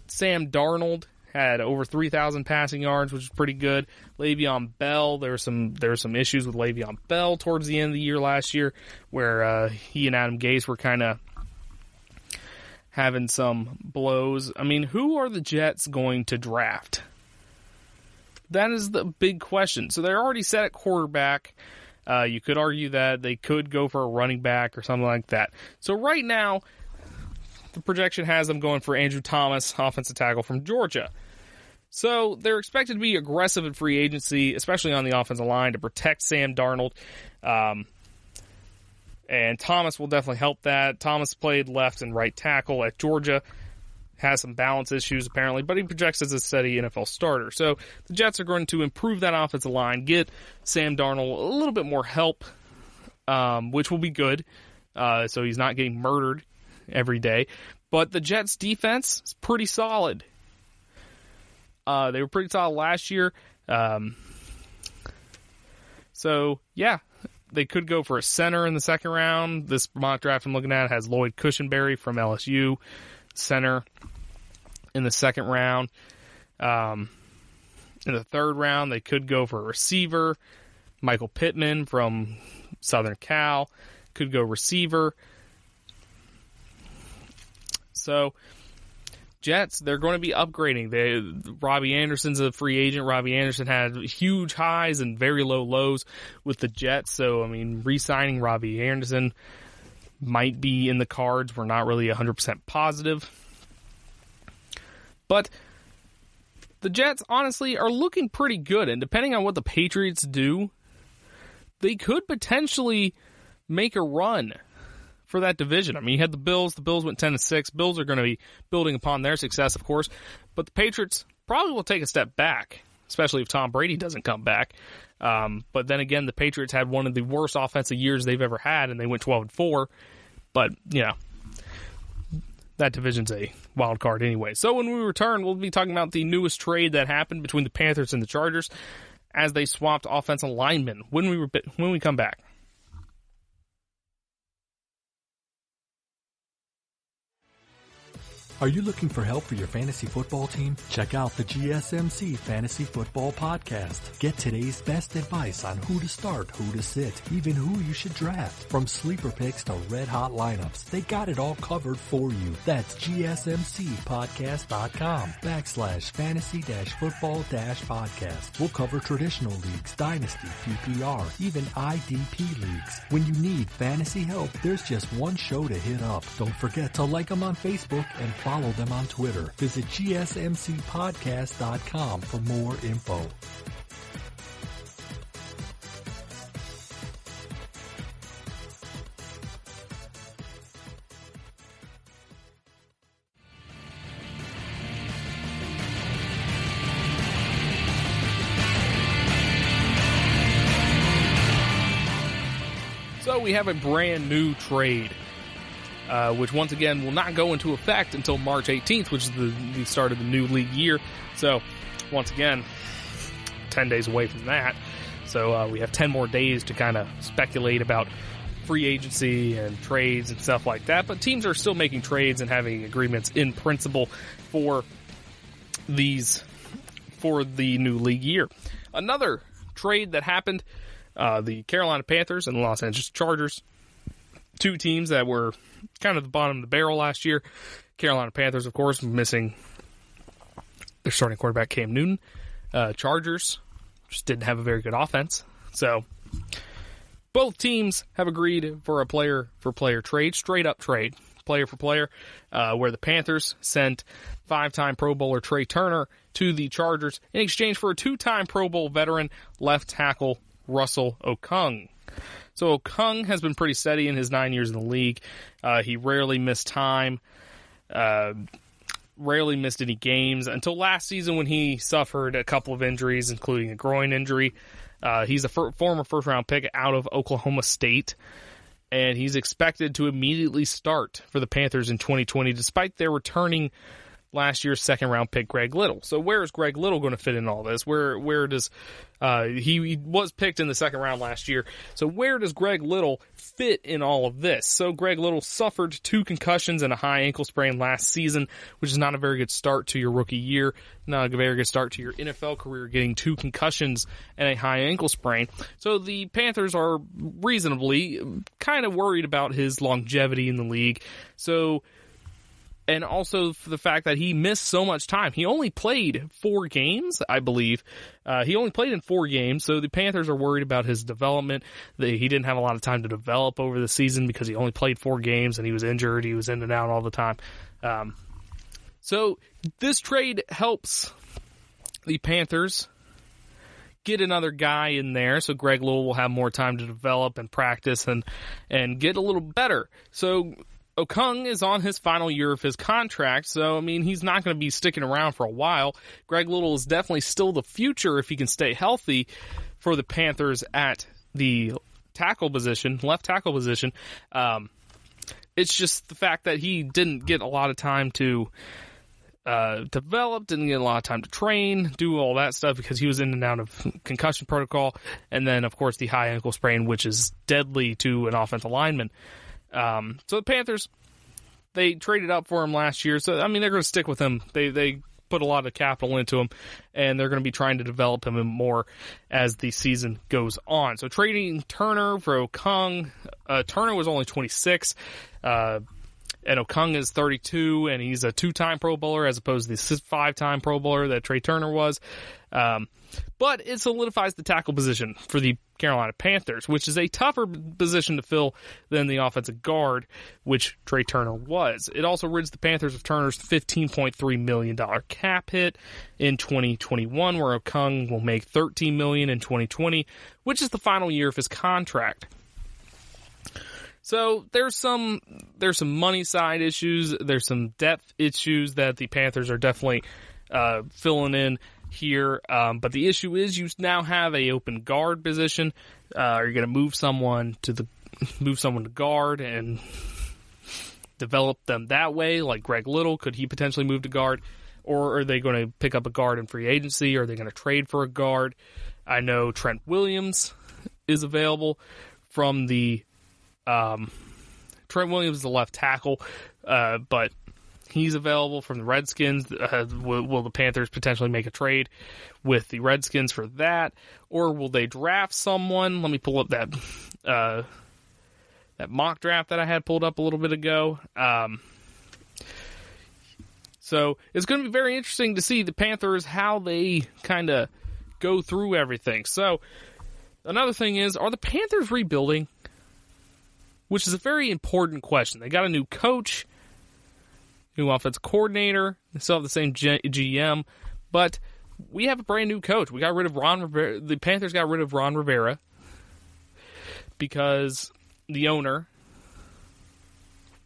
Sam Darnold had over 3,000 passing yards, which is pretty good. Le'Veon Bell, there were some issues with Le'Veon Bell towards the end of the year last year, where he and Adam Gase were kind of having some blows. I mean, who are the Jets going to draft? That is the big question. So they're already set at quarterback. You could argue that they could go for a running back or something like that. So right now, the projection has them going for Andrew Thomas, offensive tackle from Georgia. So they're expected to be aggressive in free agency, especially on the offensive line, to protect Sam Darnold. And Thomas will definitely help that. Thomas played left and right tackle at Georgia. Has some balance issues, apparently, but he projects as a steady NFL starter. So the Jets are going to improve that offensive line, get Sam Darnold a little bit more help, which will be good, so he's not getting murdered every day. But the Jets' defense is pretty solid. They were pretty solid last year. So, yeah, they could go for a center in the second round. This mock draft I'm looking at has Lloyd Cushenberry from LSU, center in the second round. In the third round, they could go for a receiver. Michael Pittman from Southern Cal could go receiver. So, Jets, they're going to be upgrading. Robbie Anderson's a free agent. Robbie Anderson had huge highs and very low lows with the Jets. So, I mean, re-signing Robbie Anderson might be in the cards. We're not really 100% positive. But the Jets, honestly, are looking pretty good. And depending on what the Patriots do, they could potentially make a run for that division. I mean, you had the Bills. The Bills went 10-6. Bills are going to be building upon their success, of course. But the Patriots probably will take a step back, especially if Tom Brady doesn't come back. But then again, the Patriots had one of the worst offensive years they've ever had, and they went 12-4. But, you know, that division's a wild card anyway. So when we return, we'll be talking about the newest trade that happened between the Panthers and the Chargers as they swapped offensive linemen when we come back. Are you looking for help for your fantasy football team? Check out the GSMC Fantasy Football Podcast. Get today's best advice on who to start, who to sit, even who you should draft. From sleeper picks to red hot lineups, they got it all covered for you. That's GSMCpodcast.com/fantasy-football-podcast. We'll cover traditional leagues, dynasty, PPR, even IDP leagues. When you need fantasy help, there's just one show to hit up. Don't forget to like them on Facebook and follow them on Twitter. Visit GSMCpodcast.com for more info. So we have a brand new trade, which once again will not go into effect until March 18th, which is the start of the new league year. So once again, 10 days away from that. So we have 10 more days to kind of speculate about free agency and trades and stuff like that. But teams are still making trades and having agreements in principle for the new league year. Another trade that happened, the Carolina Panthers and the Los Angeles Chargers, two teams that were kind of the bottom of the barrel last year. Carolina Panthers, of course, missing their starting quarterback Cam Newton. Chargers just didn't have a very good offense. So both teams have agreed for a player-for-player trade, straight-up trade, player for player, where the Panthers sent five-time Pro Bowler Trey Turner to the Chargers in exchange for a two-time Pro Bowl veteran left tackle Russell Okung. So Okung has been pretty steady in his 9 years in the league. He rarely missed time, rarely missed any games until last season when he suffered a couple of injuries, including a groin injury. He's a former first-round pick out of Oklahoma State, and he's expected to immediately start for the Panthers in 2020, despite their returning last year's second-round pick Greg Little. So where is Greg Little going to fit in all this? Where does he was picked in the second round last year? So where does Greg Little fit in all of this? So Greg Little suffered 2 concussions and a high ankle sprain last season, which is not a very good start to your rookie year, not a very good start to your NFL career, getting 2 concussions and a high ankle sprain. So the Panthers are reasonably kind of worried about his longevity in the league. So, and also for the fact that he missed so much time. He only played 4 games, I believe. He only played in 4 games, so the Panthers are worried about his development. He didn't have a lot of time to develop over the season because he only played 4 games and he was injured. He was in and out all the time. So this trade helps the Panthers get another guy in there, so Greg Little will have more time to develop and practice and get a little better. So Okung is on his final year of his contract, so, I mean, he's not going to be sticking around for a while. Greg Little is definitely still the future if he can stay healthy for the Panthers at the tackle position, left tackle position. It's just the fact that he didn't get a lot of time to develop, didn't get a lot of time to train, do all that stuff because he was in and out of concussion protocol, and then, of course, the high ankle sprain, which is deadly to an offensive lineman. So the Panthers, they traded up for him last year. So, I mean, they're going to stick with him. They put a lot of capital into him, and they're going to be trying to develop him more as the season goes on. So trading Turner for Okung, Turner was only 26, and Okung is 32, and he's a 2-time Pro Bowler as opposed to the 5-time Pro Bowler that Trey Turner was. But it solidifies the tackle position for the Carolina Panthers, which is a tougher position to fill than the offensive guard, which Trey Turner was. It also rids the Panthers of Turner's $15.3 million cap hit in 2021, where Okung will make $13 million in 2020, which is the final year of his contract. So there's some money side issues, there's some depth issues that the Panthers are definitely filling in here, but the issue is you now have a open guard position. Are you going to move someone to guard and develop them that way, like Greg Little? Could he potentially move to guard, or are they going to pick up a guard in free agency? Or are they going to trade for a guard? I know Trent Williams is available from the Trent Williams is the left tackle, but he's available from the Redskins. Will the Panthers potentially make a trade with the Redskins for that? Or will they draft someone? Let me pull up that mock draft that I had pulled up a little bit ago. So it's going to be very interesting to see the Panthers, how they kind of go through everything. So another thing is, are the Panthers rebuilding? Which is a very important question. They got a new coach, new offensive coordinator. They still have the same GM, but we have a brand new coach. We got rid of Ron Rivera. The Panthers got rid of Ron Rivera because the owner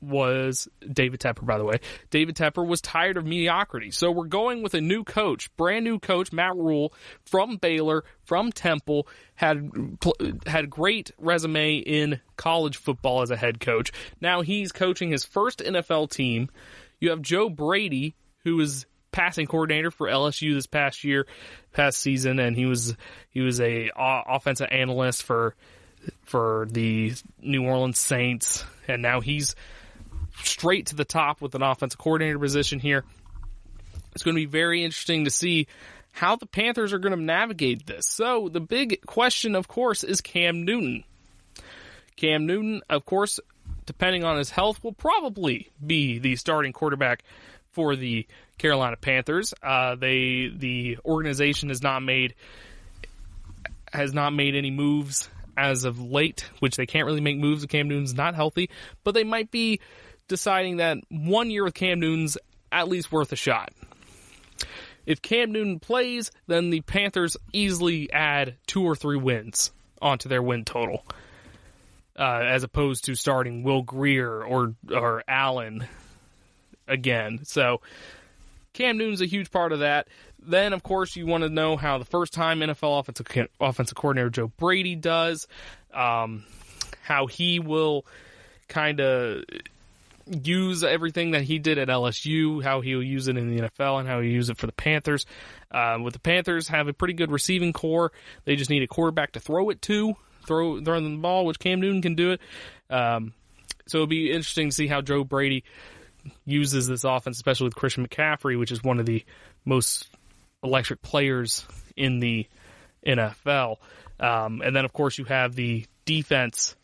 was David Tepper, by the way. David Tepper was tired of mediocrity. So we're going with a new coach, brand new coach, Matt Rule, from Baylor, from Temple, had a great resume in college football as a head coach. Now he's coaching his first NFL team. You have Joe Brady, who is passing coordinator for LSU this past season, and he was a offensive analyst for the New Orleans Saints, and now he's straight to the top with an offensive coordinator position here. It's going to be very interesting to see how the Panthers are going to navigate this. So the big question, of course, is Cam Newton. Cam Newton, of course, depending on his health, will probably be the starting quarterback for the Carolina Panthers. The organization has not made any moves as of late, which they can't really make moves if Cam Newton's not healthy, but they might be deciding that 1 year with Cam Newton's at least worth a shot. If Cam Newton plays, then the Panthers easily add 2 or 3 wins onto their win total, as opposed to starting Will Grier or Allen again. So Cam Newton's a huge part of that. Then, of course, you want to know how the first-time NFL offensive coordinator Joe Brady does, how he will kind of use everything that he did at LSU, how he'll use it in the NFL, and how he'll use it for the Panthers. With the Panthers, have a pretty good receiving core. They just need a quarterback to throw it to, throw them the ball, which Cam Newton can do it. So it'll be interesting to see how Joe Brady uses this offense, especially with Christian McCaffrey, which is one of the most electric players in the NFL. And then, of course, you have the defense,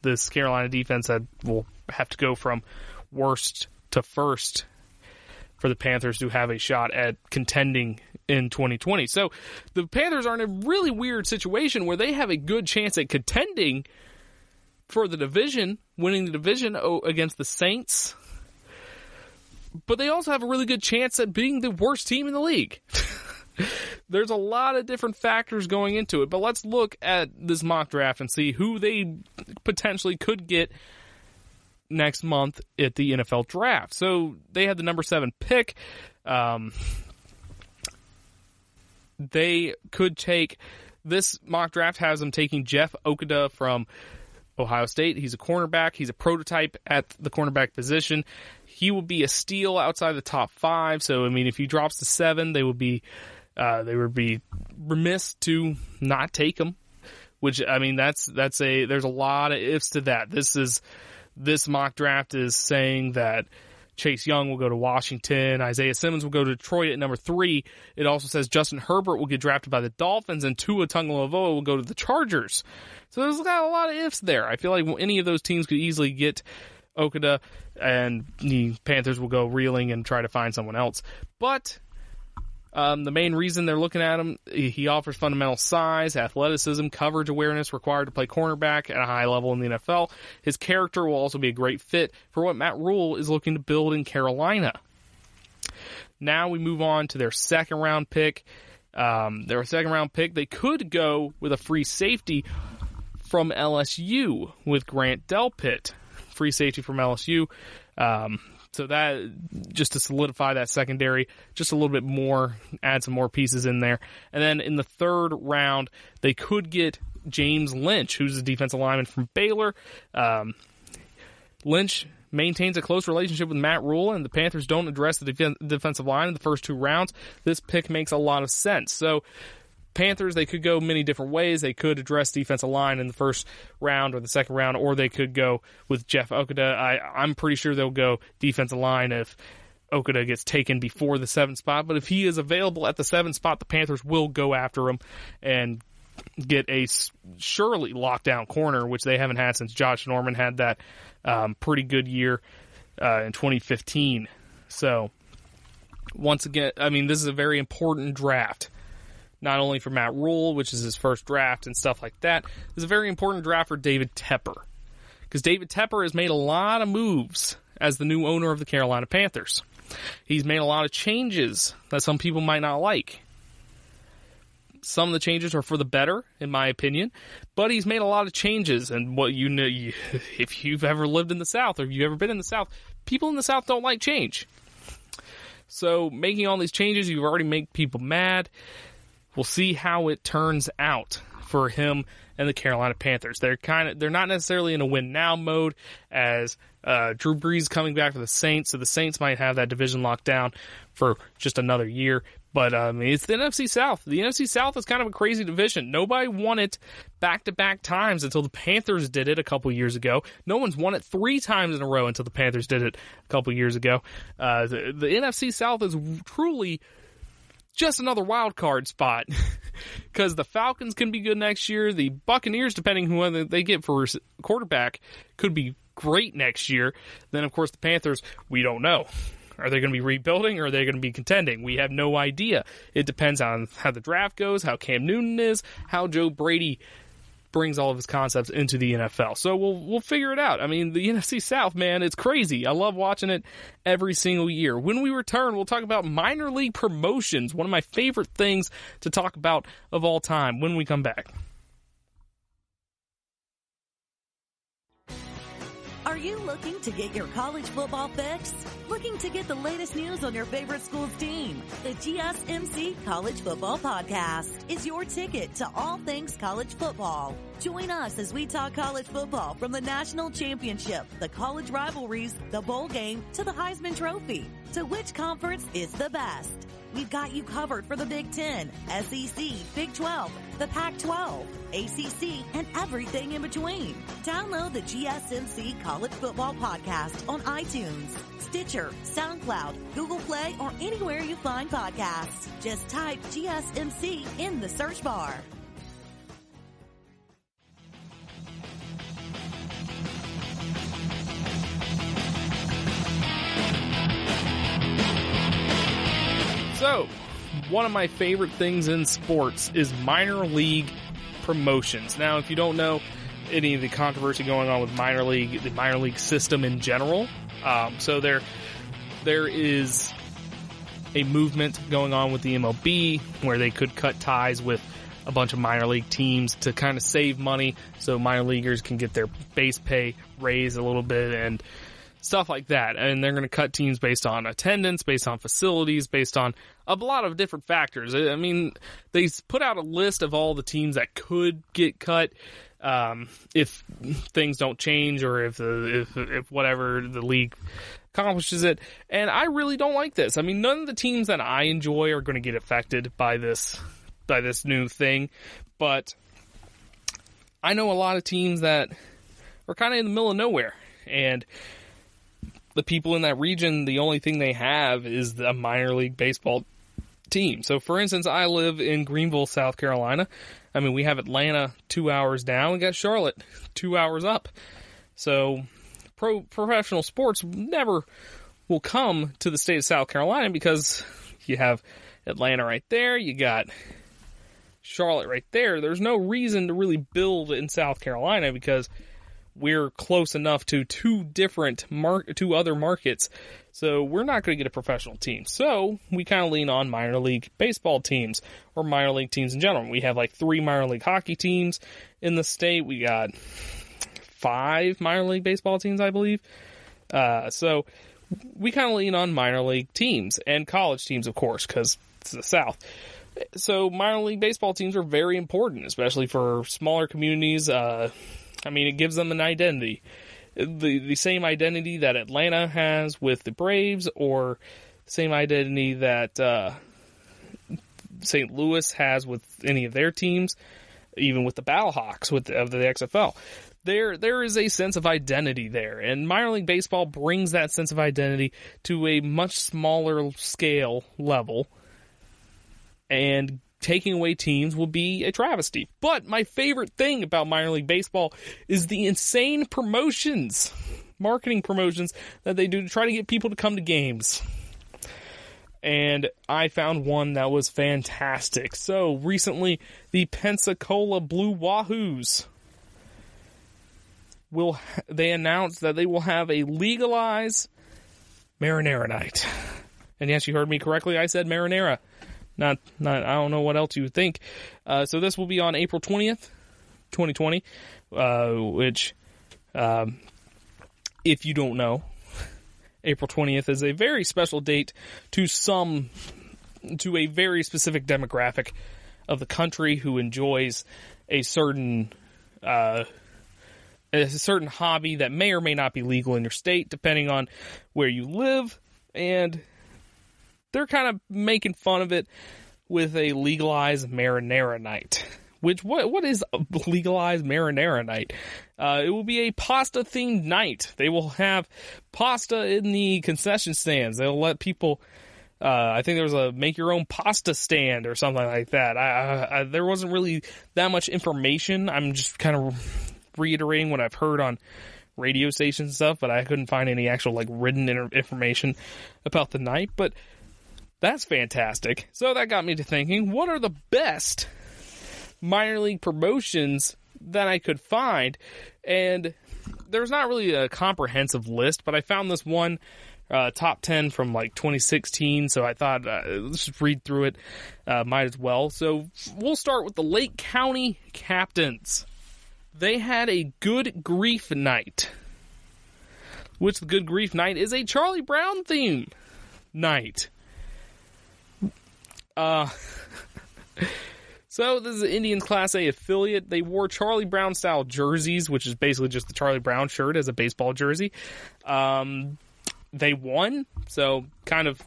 this Carolina defense that will have to go from worst to first for the Panthers to have a shot at contending in 2020. So the Panthers are in a really weird situation where they have a good chance at contending for the division, winning the division against the Saints, but they also have a really good chance at being the worst team in the league. There's a lot of different factors going into it, but let's look at this mock draft and see who they potentially could get next month at the NFL draft. So they had the number 7 pick. They could take, this mock draft has them taking Jeff Okudah from Ohio State. He's a cornerback. He's a prototype at the cornerback position. He will be a steal outside the top 5. So, I mean, if he drops to 7, they would be remiss to not take him. Which, I mean, there's a lot of ifs to that. This mock draft is saying that Chase Young will go to Washington, Isaiah Simmons will go to Detroit at number 3. It also says Justin Herbert will get drafted by the Dolphins, and Tua Tagovailoa will go to the Chargers. So there's got a lot of ifs there. I feel like any of those teams could easily get Okudah, and the Panthers will go reeling and try to find someone else. But the main reason they're looking at him, he offers fundamental size, athleticism, coverage awareness required to play cornerback at a high level in the NFL. His character will also be a great fit for what Matt Rule is looking to build in Carolina. Now we move on to their second-round pick. They could go with a free safety from LSU with Grant Delpit. Free safety from LSU. So that, just to solidify that secondary just a little bit more, add some more pieces in there. And then in the third round, they could get James Lynch, who's a defensive lineman from Baylor. Lynch maintains a close relationship with Matt Rule, and the Panthers don't address the defensive line in the first 2 rounds. This pick makes a lot of sense. So Panthers, they could go many different ways. They could address defensive line in the first round or the second round, or they could go with Jeff Okudah. I'm pretty sure they'll go defensive line if Okudah gets taken before the 7th spot. But if he is available at the 7th spot, the Panthers will go after him and get a surely lockdown corner, which they haven't had since Josh Norman had that pretty good year in 2015. So once again, I mean, this is a very important draft. Not only for Matt Rule, which is his first draft and stuff like that. It's a very important draft for David Tepper. Because David Tepper has made a lot of moves as the new owner of the Carolina Panthers. He's made a lot of changes that some people might not like. some of the changes are for the better, in my opinion, but he's made a lot of changes. And what if you've ever lived in the South or if you've ever been in the South, people in the South don't like change. So making all these changes, you've already made people mad. We'll see how it turns out for him and the Carolina Panthers. They're not necessarily in a win now mode, as Drew Brees coming back for the Saints, so the Saints might have that division locked down for just another year. But it's the NFC South. The NFC South is kind of a crazy division. Nobody won it back-to-back times until the Panthers did it a couple years ago. No one's won it 3 times in a row until the Panthers did it a couple years ago. The NFC South is truly just another wild card spot, because the Falcons can be good next year. The Buccaneers, depending on who they get for quarterback, could be great next year. Then, of course, the Panthers, we don't know. Are they going to be rebuilding, or are they going to be contending? We have no idea. It depends on how the draft goes, how Cam Newton is, how Joe Brady brings all of his concepts into the NFL. So we'll figure it out. I mean, the NFC South, man, it's crazy. I love watching it every single year. When we return, we'll talk about minor league promotions, one of my favorite things to talk about of all time, when we come back. Are you looking to get your college football fix? Looking to get the latest news on your favorite school's team? The GSMC College Football Podcast is your ticket to all things college football. Join us as we talk college football, from the national championship, the college rivalries, the bowl game, to the Heisman Trophy. To which conference is the best? We've got you covered for the Big Ten, SEC, Big 12, the Pac-12, ACC, and everything in between. Download the GSMC College Football Podcast on iTunes, Stitcher, SoundCloud, Google Play, or anywhere you find podcasts. Just type GSMC in the search bar. So, one of my favorite things in sports is minor league promotions. Now, if you don't know any of the controversy going on with the minor league system in general, so there is a movement going on with the MLB where they could cut ties with a bunch of minor league teams to kind of save money, so minor leaguers can get their base pay raised a little bit and stuff like that. And they're going to cut teams based on attendance, based on facilities, based on a lot of different factors. I mean, they put out a list of all the teams that could get cut if things don't change, or if whatever the league accomplishes it. And I really don't like this. I mean, none of the teams that I enjoy are going to get affected by this new thing. But I know a lot of teams that are kind of in the middle of nowhere, and the people in that region, the only thing they have is the minor league baseball team. So, for instance, I live in Greenville, South Carolina. I mean, we have Atlanta 2 hours down. We got Charlotte 2 hours up. So, professional sports never will come to the state of South Carolina, because you have Atlanta right there. You got Charlotte right there. There's no reason to really build in South Carolina, because we're close enough to two other markets, so we're not going to get a professional team. So we kind of lean on minor league baseball teams, or minor league teams in general. We have like 3 minor league hockey teams in the state. We got 5 minor league baseball teams, I believe. So we kind of lean on minor league teams and college teams, of course, because it's the South. So minor league baseball teams are very important, especially for smaller communities. I mean, it gives them an identity. The same identity that Atlanta has with the Braves, or the same identity that St. Louis has with any of their teams, even with the Battlehawks of the XFL. There is a sense of identity there, and minor league baseball brings that sense of identity to a much smaller scale level, and taking away teams will be a travesty. But my favorite thing about minor league baseball is the insane marketing promotions that they do to try to get people to come to games. And I found one that was fantastic. So recently, the Pensacola Blue Wahoos they announced that they will have a legalized marinara night. And yes, you heard me correctly. I said marinara. Not I don't know what else you would think. So this will be on April 20th, 2020, which, if you don't know, April 20th is a very special date to a very specific demographic of the country who enjoys a certain hobby that may or may not be legal in your state, depending on where you live, and they're kind of making fun of it with a legalized marinara night. Which, what is a legalized marinara night? It will be a pasta-themed night. They will have pasta in the concession stands. They'll let people, I think there was a make-your-own pasta stand or something like that. There wasn't really that much information. I'm just kind of reiterating what I've heard on radio stations and stuff, but I couldn't find any actual, written information about the night. But that's fantastic. So that got me to thinking, what are the best minor league promotions that I could find? And there's not really a comprehensive list, but I found this one top 10 from 2016, so I thought let's just read through it, might as well. So we'll start with the Lake County Captains. They had a Good Grief Night, which the Good Grief Night is a Charlie Brown theme night. So this is an Indians Class A affiliate. They wore Charlie Brown style jerseys, which is basically just the Charlie Brown shirt as a baseball jersey. They won, so kind of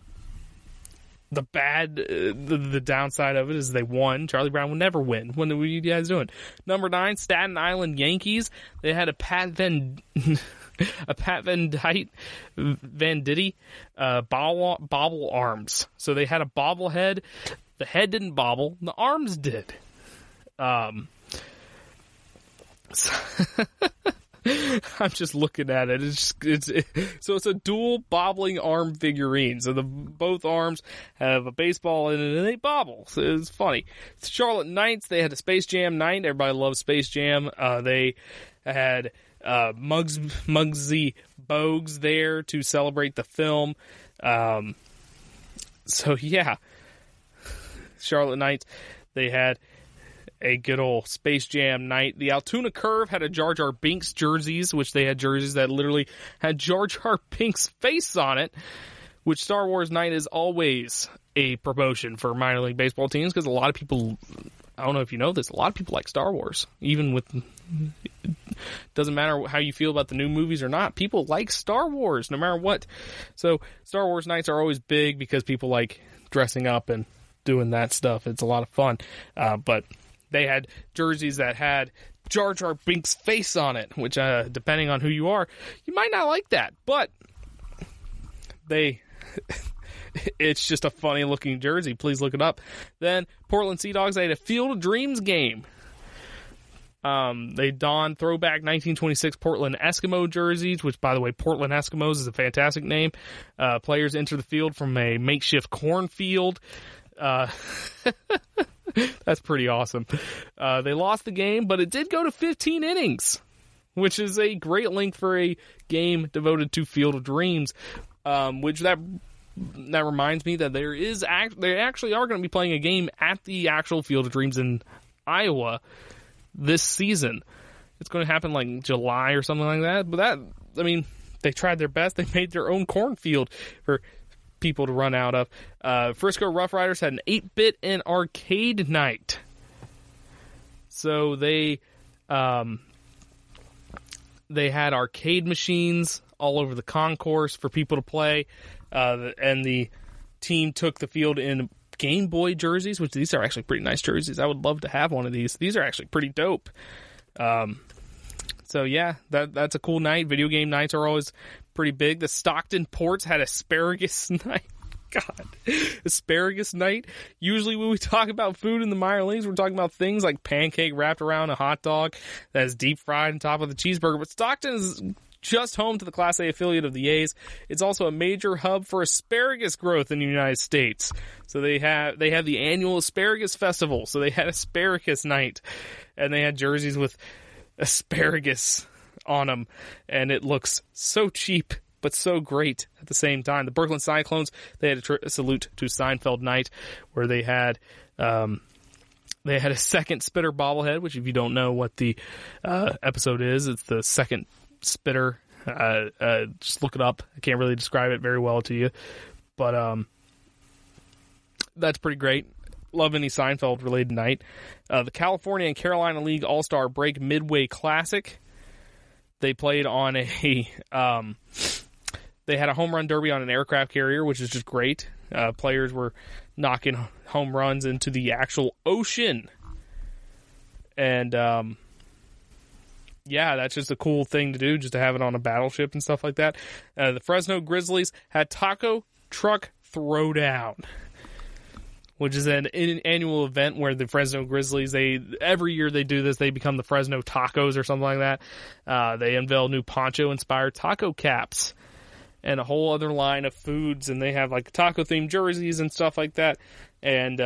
the downside of it is they won. Charlie Brown will never win. What are you guys doing? Number 9, Staten Island Yankees. They had a Pat Van Dyke bobble arms. So they had a bobblehead. The head didn't bobble. The arms did. I'm just looking at it. So it's a dual bobbling arm figurine. So both arms have a baseball in it and they bobble. So it's funny. It's Charlotte Knights. They had a Space Jam night. Everybody loves Space Jam. They had Muggsy Bogues there to celebrate the film. So yeah, Charlotte Knights, they had a good old Space Jam night. The Altoona Curve had a Jar Jar Binks jerseys, which they had jerseys that literally had Jar Jar Binks' face on it, which Star Wars night is always a promotion for minor league baseball teams because a lot of people, I don't know if you know this, a lot of people like Star Wars. Even with, doesn't matter how you feel about the new movies or not, people like Star Wars no matter what. So Star Wars nights are always big because people like dressing up and doing that stuff. It's a lot of fun. But they had jerseys that had Jar Jar Binks' face on it, which, depending on who you are, you might not like that. But it's just a funny looking jersey. Please look it up. Then Portland Sea Dogs, they had a Field of Dreams game. They donned throwback 1926 Portland Eskimo jerseys, which, by the way, Portland Eskimos is a fantastic name. Players enter the field from a makeshift cornfield. That's pretty awesome. They lost the game, but it did go to 15 innings, which is a great length for a game devoted to Field of Dreams. Which that reminds me that they actually are going to be playing a game at the actual Field of Dreams in Iowa this season. It's going to happen July or something like that. But they tried their best. They made their own cornfield for people to run out of. Frisco Rough Riders had an 8-bit and arcade night. So they had arcade machines all over the concourse for people to play. And the team took the field in Game Boy jerseys, which these are actually pretty nice jerseys. I would love to have one of these. These are actually pretty dope. So yeah, that's a cool night. Video game nights are always pretty big. The Stockton Ports had asparagus night. God, asparagus night. Usually when we talk about food in the minor leagues, we're talking about things like pancake wrapped around a hot dog that is deep fried on top of the cheeseburger. But Stockton is just home to the Class A affiliate of the A's. It's also a major hub for asparagus growth in the United States. So they have the annual asparagus festival. So they had asparagus night, and they had jerseys with asparagus on them, and it looks so cheap but so great at the same time. The Brooklyn Cyclones, they had a salute to Seinfeld night, where they had a second spitter bobblehead, which if you don't know what the episode is, it's the second spitter. Just look it up. I can't really describe it very well to you, but that's pretty great. Love any Seinfeld related night. The California and Carolina League All-Star Break Midway Classic. They played on they had a home run derby on an aircraft carrier, which is just great. Players were knocking home runs into the actual ocean. And, yeah, that's just a cool thing to do, just to have it on a battleship and stuff like that. The Fresno Grizzlies had Taco Truck Throwdown, which is an annual event where the Fresno Grizzlies, every year they do this, they become the Fresno Tacos or something like that. They unveil new poncho-inspired taco caps and a whole other line of foods, and they have like taco-themed jerseys and stuff like that, and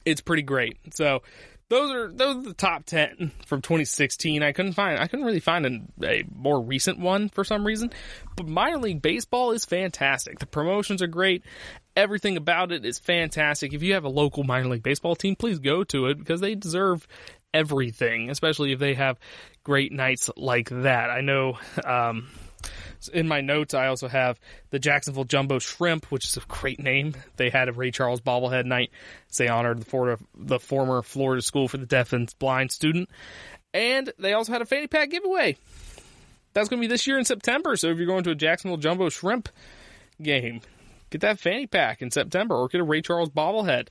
it's pretty great. So those are the top 10 from 2016. I couldn't really find a more recent one for some reason, but minor league baseball is fantastic. The promotions are great. Everything about it is fantastic. If you have a local minor league baseball team, please go to it, because they deserve everything, especially if they have great nights like that. I know, in my notes, I also have the Jacksonville Jumbo Shrimp, which is a great name. They had a Ray Charles bobblehead night. They honored the former Florida School for the Deaf and Blind student. And they also had a fanny pack giveaway. That's going to be this year in September. So if you're going to a Jacksonville Jumbo Shrimp game, get that fanny pack in September, or get a Ray Charles bobblehead.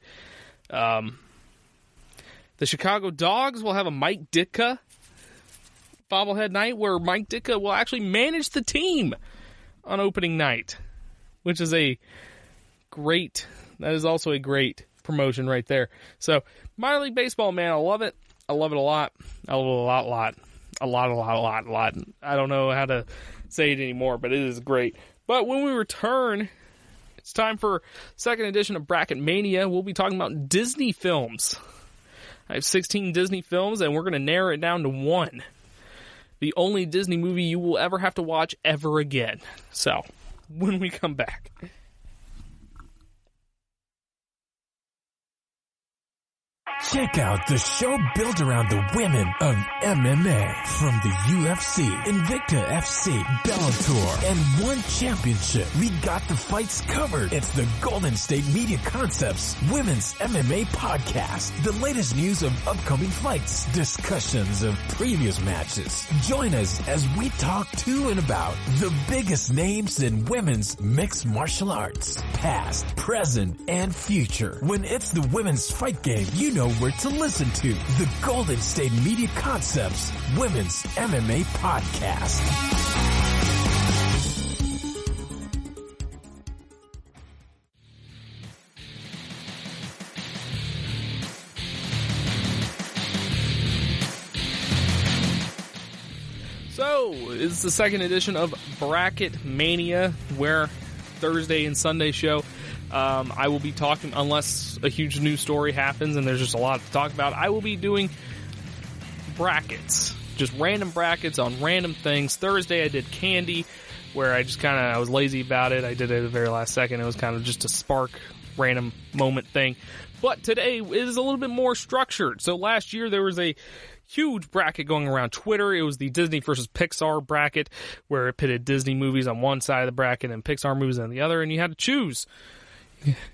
The Chicago Dogs will have a Mike Ditka bobblehead night, where Mike Ditka will actually manage the team on opening night, which is that is also a great promotion right there. So, minor league baseball, man, I love it. I love it a lot. I love it a lot. I don't know how to say it anymore, but it is great. But when we return, it's time for second edition of Bracket Mania. We'll be talking about Disney films. I have 16 Disney films, and we're going to narrow it down to one. The only Disney movie you will ever have to watch ever again. So, when we come back. Check out the show built around the women of MMA. From the UFC, Invicta FC, Bellator, and One Championship. We got the fights covered. It's the Golden State Media Concepts Women's MMA Podcast. The latest news of upcoming fights, discussions of previous matches. Join us as we talk to and about the biggest names in women's mixed martial arts. Past, present, and future. When it's the women's fight game, you know where to listen to. The Golden State Media Concepts Women's MMA Podcast. So, it's the second edition of Bracket Mania, where Thursday and Sunday show, I will be talking, unless a huge news story happens and there's just a lot to talk about, I will be doing brackets. Just random brackets on random things. Thursday I did candy, where I was lazy about it. I did it at the very last second. It was kind of just a spark, random moment thing. But today is a little bit more structured. So last year there was a huge bracket going around Twitter. It was the Disney versus Pixar bracket, where it pitted Disney movies on one side of the bracket and Pixar movies on the other, and you had to choose.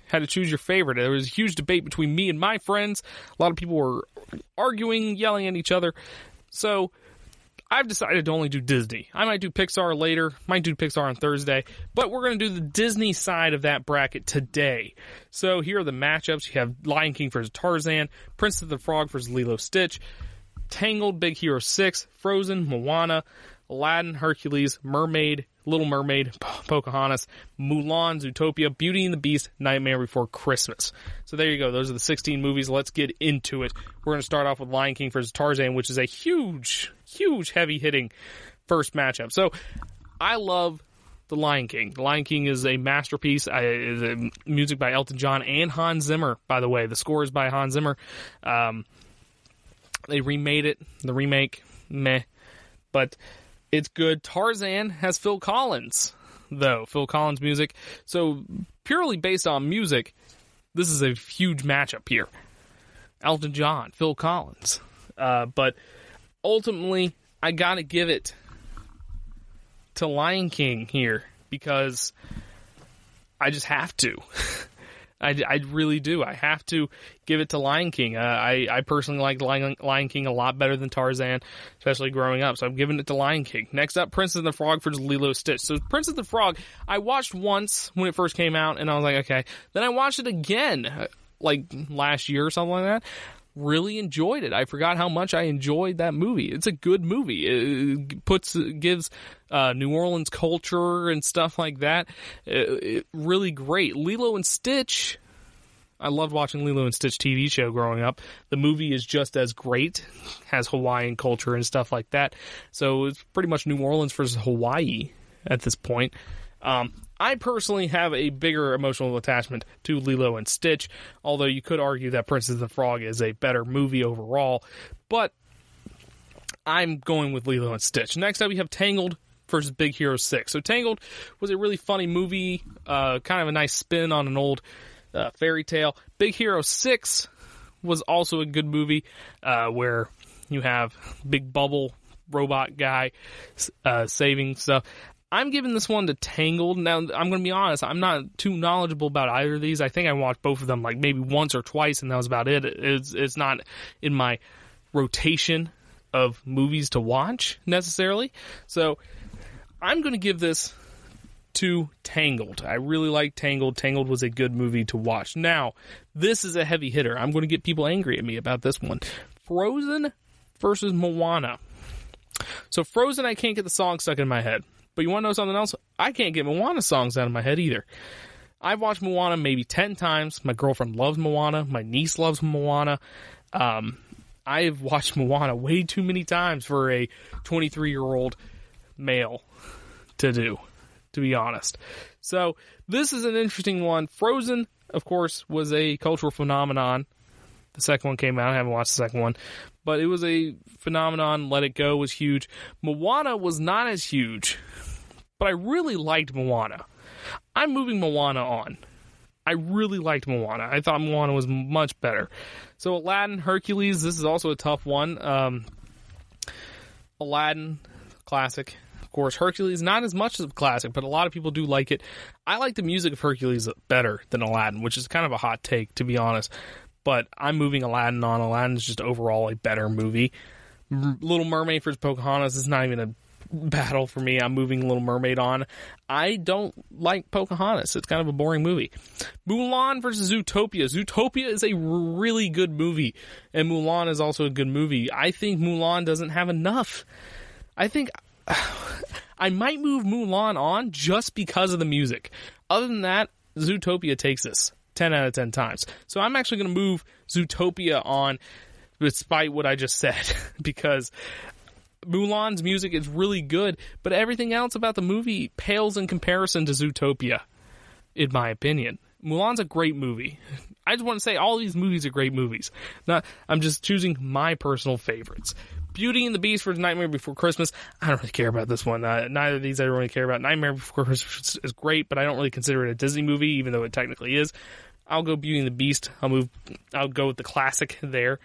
Had to choose your favorite. There was a huge debate between me and my friends. A lot of people were arguing, yelling at each other. So I've decided to only do Disney. I might do Pixar later, might do Pixar on Thursday, but we're going to do the Disney side of that bracket today. So here are the matchups. You have Lion King versus Tarzan, Princess of the Frog versus Lilo Stitch, Tangled, Big Hero 6, Frozen, Moana, Aladdin, Hercules, Mermaid, Little Mermaid, Pocahontas, Mulan, Zootopia, Beauty and the Beast, Nightmare Before Christmas. So there you go. Those are the 16 movies. Let's get into it. We're going to start off with Lion King versus Tarzan, which is a huge, heavy-hitting first matchup. So I love The Lion King. The Lion King is a masterpiece. Music by Elton John and Hans Zimmer, by the way. The score is by Hans Zimmer. They remade it. The remake, meh. But It's good. Tarzan has Phil Collins, though. Phil Collins music. So purely based on music, this is a huge matchup here. Elton John, Phil Collins. But ultimately, I got to give it to Lion King here because I just have to. I really do. I have to give it to Lion King. I personally like Lion King a lot better than Tarzan, especially growing up. So I'm giving it to Lion King. Next up, Princess and the Frog versus Lilo Stitch. So Princess and the Frog, I watched once when it first came out, and I was like, okay. Then I watched it again, like last year or something like that. Really enjoyed it. I forgot how much I enjoyed that movie. It's a good movie. It gives New Orleans culture and stuff like that. Really great. Lilo and Stitch. I loved watching Lilo and Stitch TV show growing up. The movie is just as great. Has Hawaiian culture and stuff like that. So it's pretty much New Orleans versus Hawaii at this point. I personally have a bigger emotional attachment to Lilo and Stitch, although you could argue that Princess and the Frog is a better movie overall, but I'm going with Lilo and Stitch. Next up, we have Tangled versus Big Hero 6. So Tangled was a really funny movie, kind of a nice spin on an old fairy tale. Big Hero 6 was also a good movie, where you have big bubble robot guy saving stuff. I'm giving this one to Tangled. Now, I'm going to be honest, I'm not too knowledgeable about either of these. I think I watched both of them like maybe once or twice, and that was about it. It's not in my rotation of movies to watch, necessarily. So, I'm going to give this to Tangled. I really like Tangled. Tangled was a good movie to watch. Now, this is a heavy hitter. I'm going to get people angry at me about this one. Frozen versus Moana. So, Frozen, I can't get the song stuck in my head. But you want to know something else? I can't get Moana songs out of my head either. I've watched Moana maybe 10 times. My girlfriend loves Moana. My niece loves Moana. I've watched Moana way too many times for a 23-year-old male to do, to be honest. So this is an interesting one. Frozen, of course, was a cultural phenomenon. The second one came out. I haven't watched the second one. But it was a phenomenon. Let It Go was huge. Moana was not as huge. But I really liked Moana. I'm moving Moana on. I really liked Moana. I thought Moana was much better. So Aladdin, Hercules, this is also a tough one. Aladdin, classic. Of course, Hercules, not as much as a classic, but a lot of people do like it. I like the music of Hercules better than Aladdin, which is kind of a hot take, to be honest. But I'm moving Aladdin on. Aladdin is just overall a better movie. Little Mermaid versus Pocahontas is not even a battle for me. I'm moving Little Mermaid on. I don't like Pocahontas. It's kind of a boring movie. Mulan versus Zootopia. Zootopia is a really good movie, and Mulan is also a good movie. I think Mulan doesn't have enough. I think I might move Mulan on just because of the music. Other than that, Zootopia takes this 10 out of 10 times. So I'm actually going to move Zootopia on despite what I just said, because Mulan's music is really good, but everything else about the movie pales in comparison to Zootopia, in my opinion. Mulan's a great movie. I just want to say all these movies are great movies. I'm just choosing my personal favorites. Beauty and the Beast versus Nightmare Before Christmas. I don't really care about this one. Neither of these I don't really care about. Nightmare Before Christmas is great, but I don't really consider it a Disney movie, even though it technically is. I'll go Beauty and the Beast. I'll go with the classic there.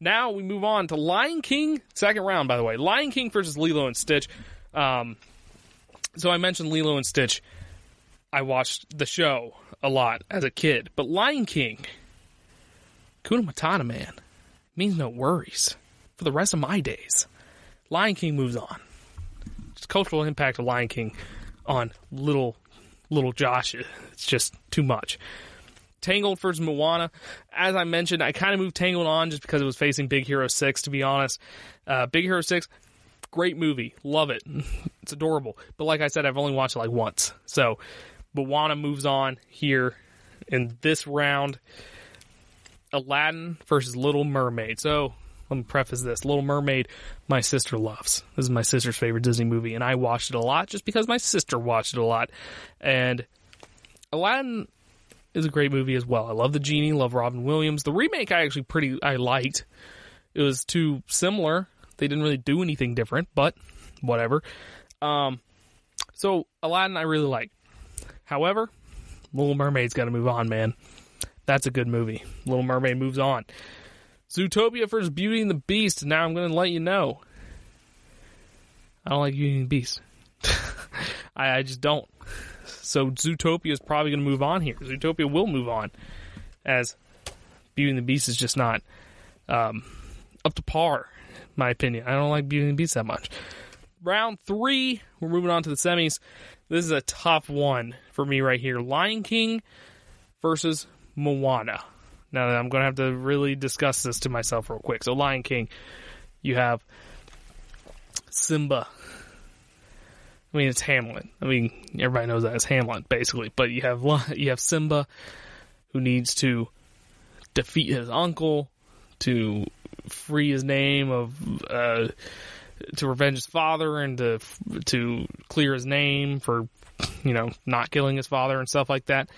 Now we move on to Lion King. Second round, by the way. Lion King versus Lilo and Stitch. So I mentioned Lilo and Stitch. I watched the show a lot as a kid. But Lion King, Hakuna Matata, man, means no worries for the rest of my days. Lion King moves on. Just cultural impact of Lion King on little Josh. It's just too much. Tangled versus Moana. As I mentioned, I kind of moved Tangled on just because it was facing Big Hero 6, to be honest. Big Hero 6, great movie. Love it. It's adorable. But like I said, I've only watched it like once. So Moana moves on here in this round. Aladdin versus Little Mermaid. So let me preface this. Little Mermaid, my sister loves. This is my sister's favorite Disney movie, and I watched it a lot just because my sister watched it a lot. And Aladdin is a great movie as well. I love the genie, love Robin Williams. The remake I liked. It was too similar. They didn't really do anything different, but whatever. So Aladdin I really like. However, Little Mermaid's got to move on, man. That's a good movie. Little Mermaid moves on. Zootopia versus Beauty and the Beast. Now I'm going to let you know. I don't like Beauty and the Beast. I just don't. So Zootopia is probably going to move on here. Zootopia will move on, as Beauty and the Beast is just not up to par, in my opinion. I don't like Beauty and the Beast that much. Round 3, we're moving on to the semis. This is a tough one for me right here. Lion King versus Moana. Now, I'm going to have to really discuss this to myself real quick. So, Lion King, you have Simba. I mean, it's Hamlet. I mean, everybody knows that it's Hamlet, basically. But you have Simba, who needs to defeat his uncle to free his name of to revenge his father and to clear his name for not killing his father and stuff like that.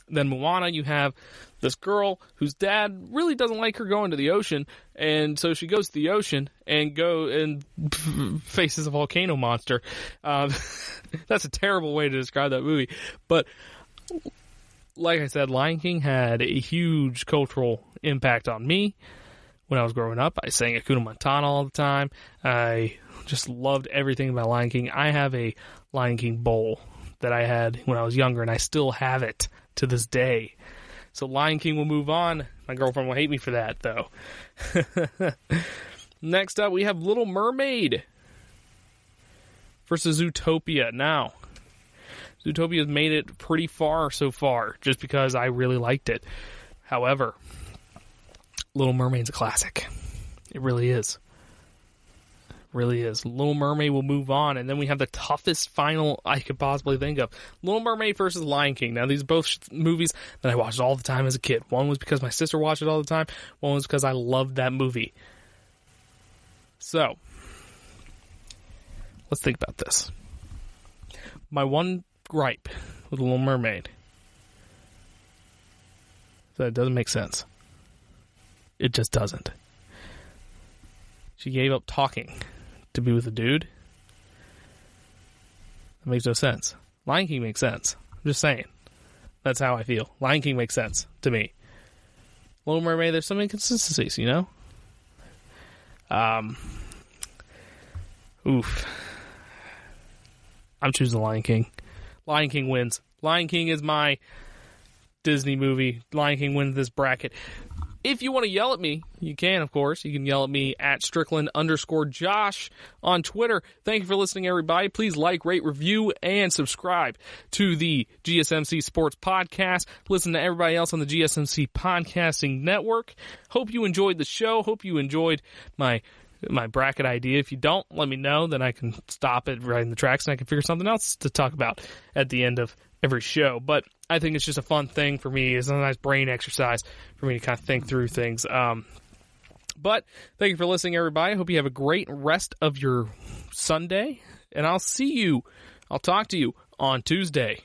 Then Moana, you have this girl whose dad really doesn't like her going to the ocean, and so she goes to the ocean and faces a volcano monster. That's a terrible way to describe that movie, but like I said, Lion King had a huge cultural impact on me when I was growing up. I sang Hakuna Matata all the time. I just loved everything about Lion King. I have a Lion King bowl that I had when I was younger, and I still have it to this day. So Lion King will move on. My girlfriend will hate me for that, though. Next up, we have Little Mermaid versus Zootopia. Now, Zootopia has made it pretty far so far, just because I really liked it. However, Little Mermaid's a classic. It really is. Really is. Little Mermaid will move on, and then we have the toughest final I could possibly think of. Little Mermaid versus Lion King. Now, these are both movies that I watched all the time as a kid. One was because my sister watched it all the time. One was because I loved that movie. So, let's think about this. My one gripe with Little Mermaid is that it doesn't make sense. It just doesn't. She gave up talking to be with a dude. That makes no sense. Lion King makes sense. I'm just saying. That's how I feel. Lion King makes sense to me. Little Mermaid, there's some inconsistencies, Oof. I'm choosing Lion King. Lion King wins. Lion King is my Disney movie. Lion King wins this bracket. If you want to yell at me, you can, of course. You can yell at me at Strickland_Josh on Twitter. Thank you for listening, everybody. Please like, rate, review, and subscribe to the GSMC Sports Podcast. Listen to everybody else on the GSMC Podcasting Network. Hope you enjoyed the show. Hope you enjoyed my bracket idea. If you don't, let me know. Then I can stop it right in the tracks and I can figure something else to talk about at the end of every show. But I think it's just a fun thing for me. It's a nice brain exercise for me to kind of think through things. But thank you for listening, everybody. I hope you have a great rest of your Sunday. And I'll talk to you on Tuesday.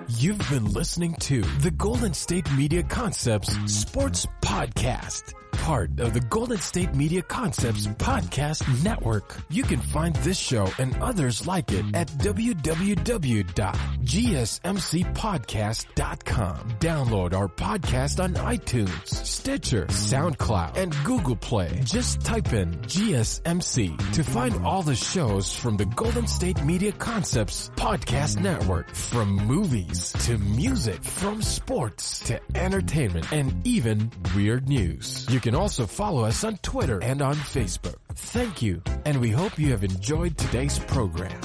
You've been listening to the Golden State Media Concepts Sports Podcast, part of the Golden State Media Concepts Podcast Network. You can find this show and others like it at www.gsmcpodcast.com. Download our podcast on iTunes, Stitcher, SoundCloud, and Google Play. Just type in GSMC to find all the shows from the Golden State Media Concepts Podcast Network, from movies to music, from sports to entertainment, and even weird news. You can also follow us on Twitter and on Facebook. Thank you, and we hope you have enjoyed today's program.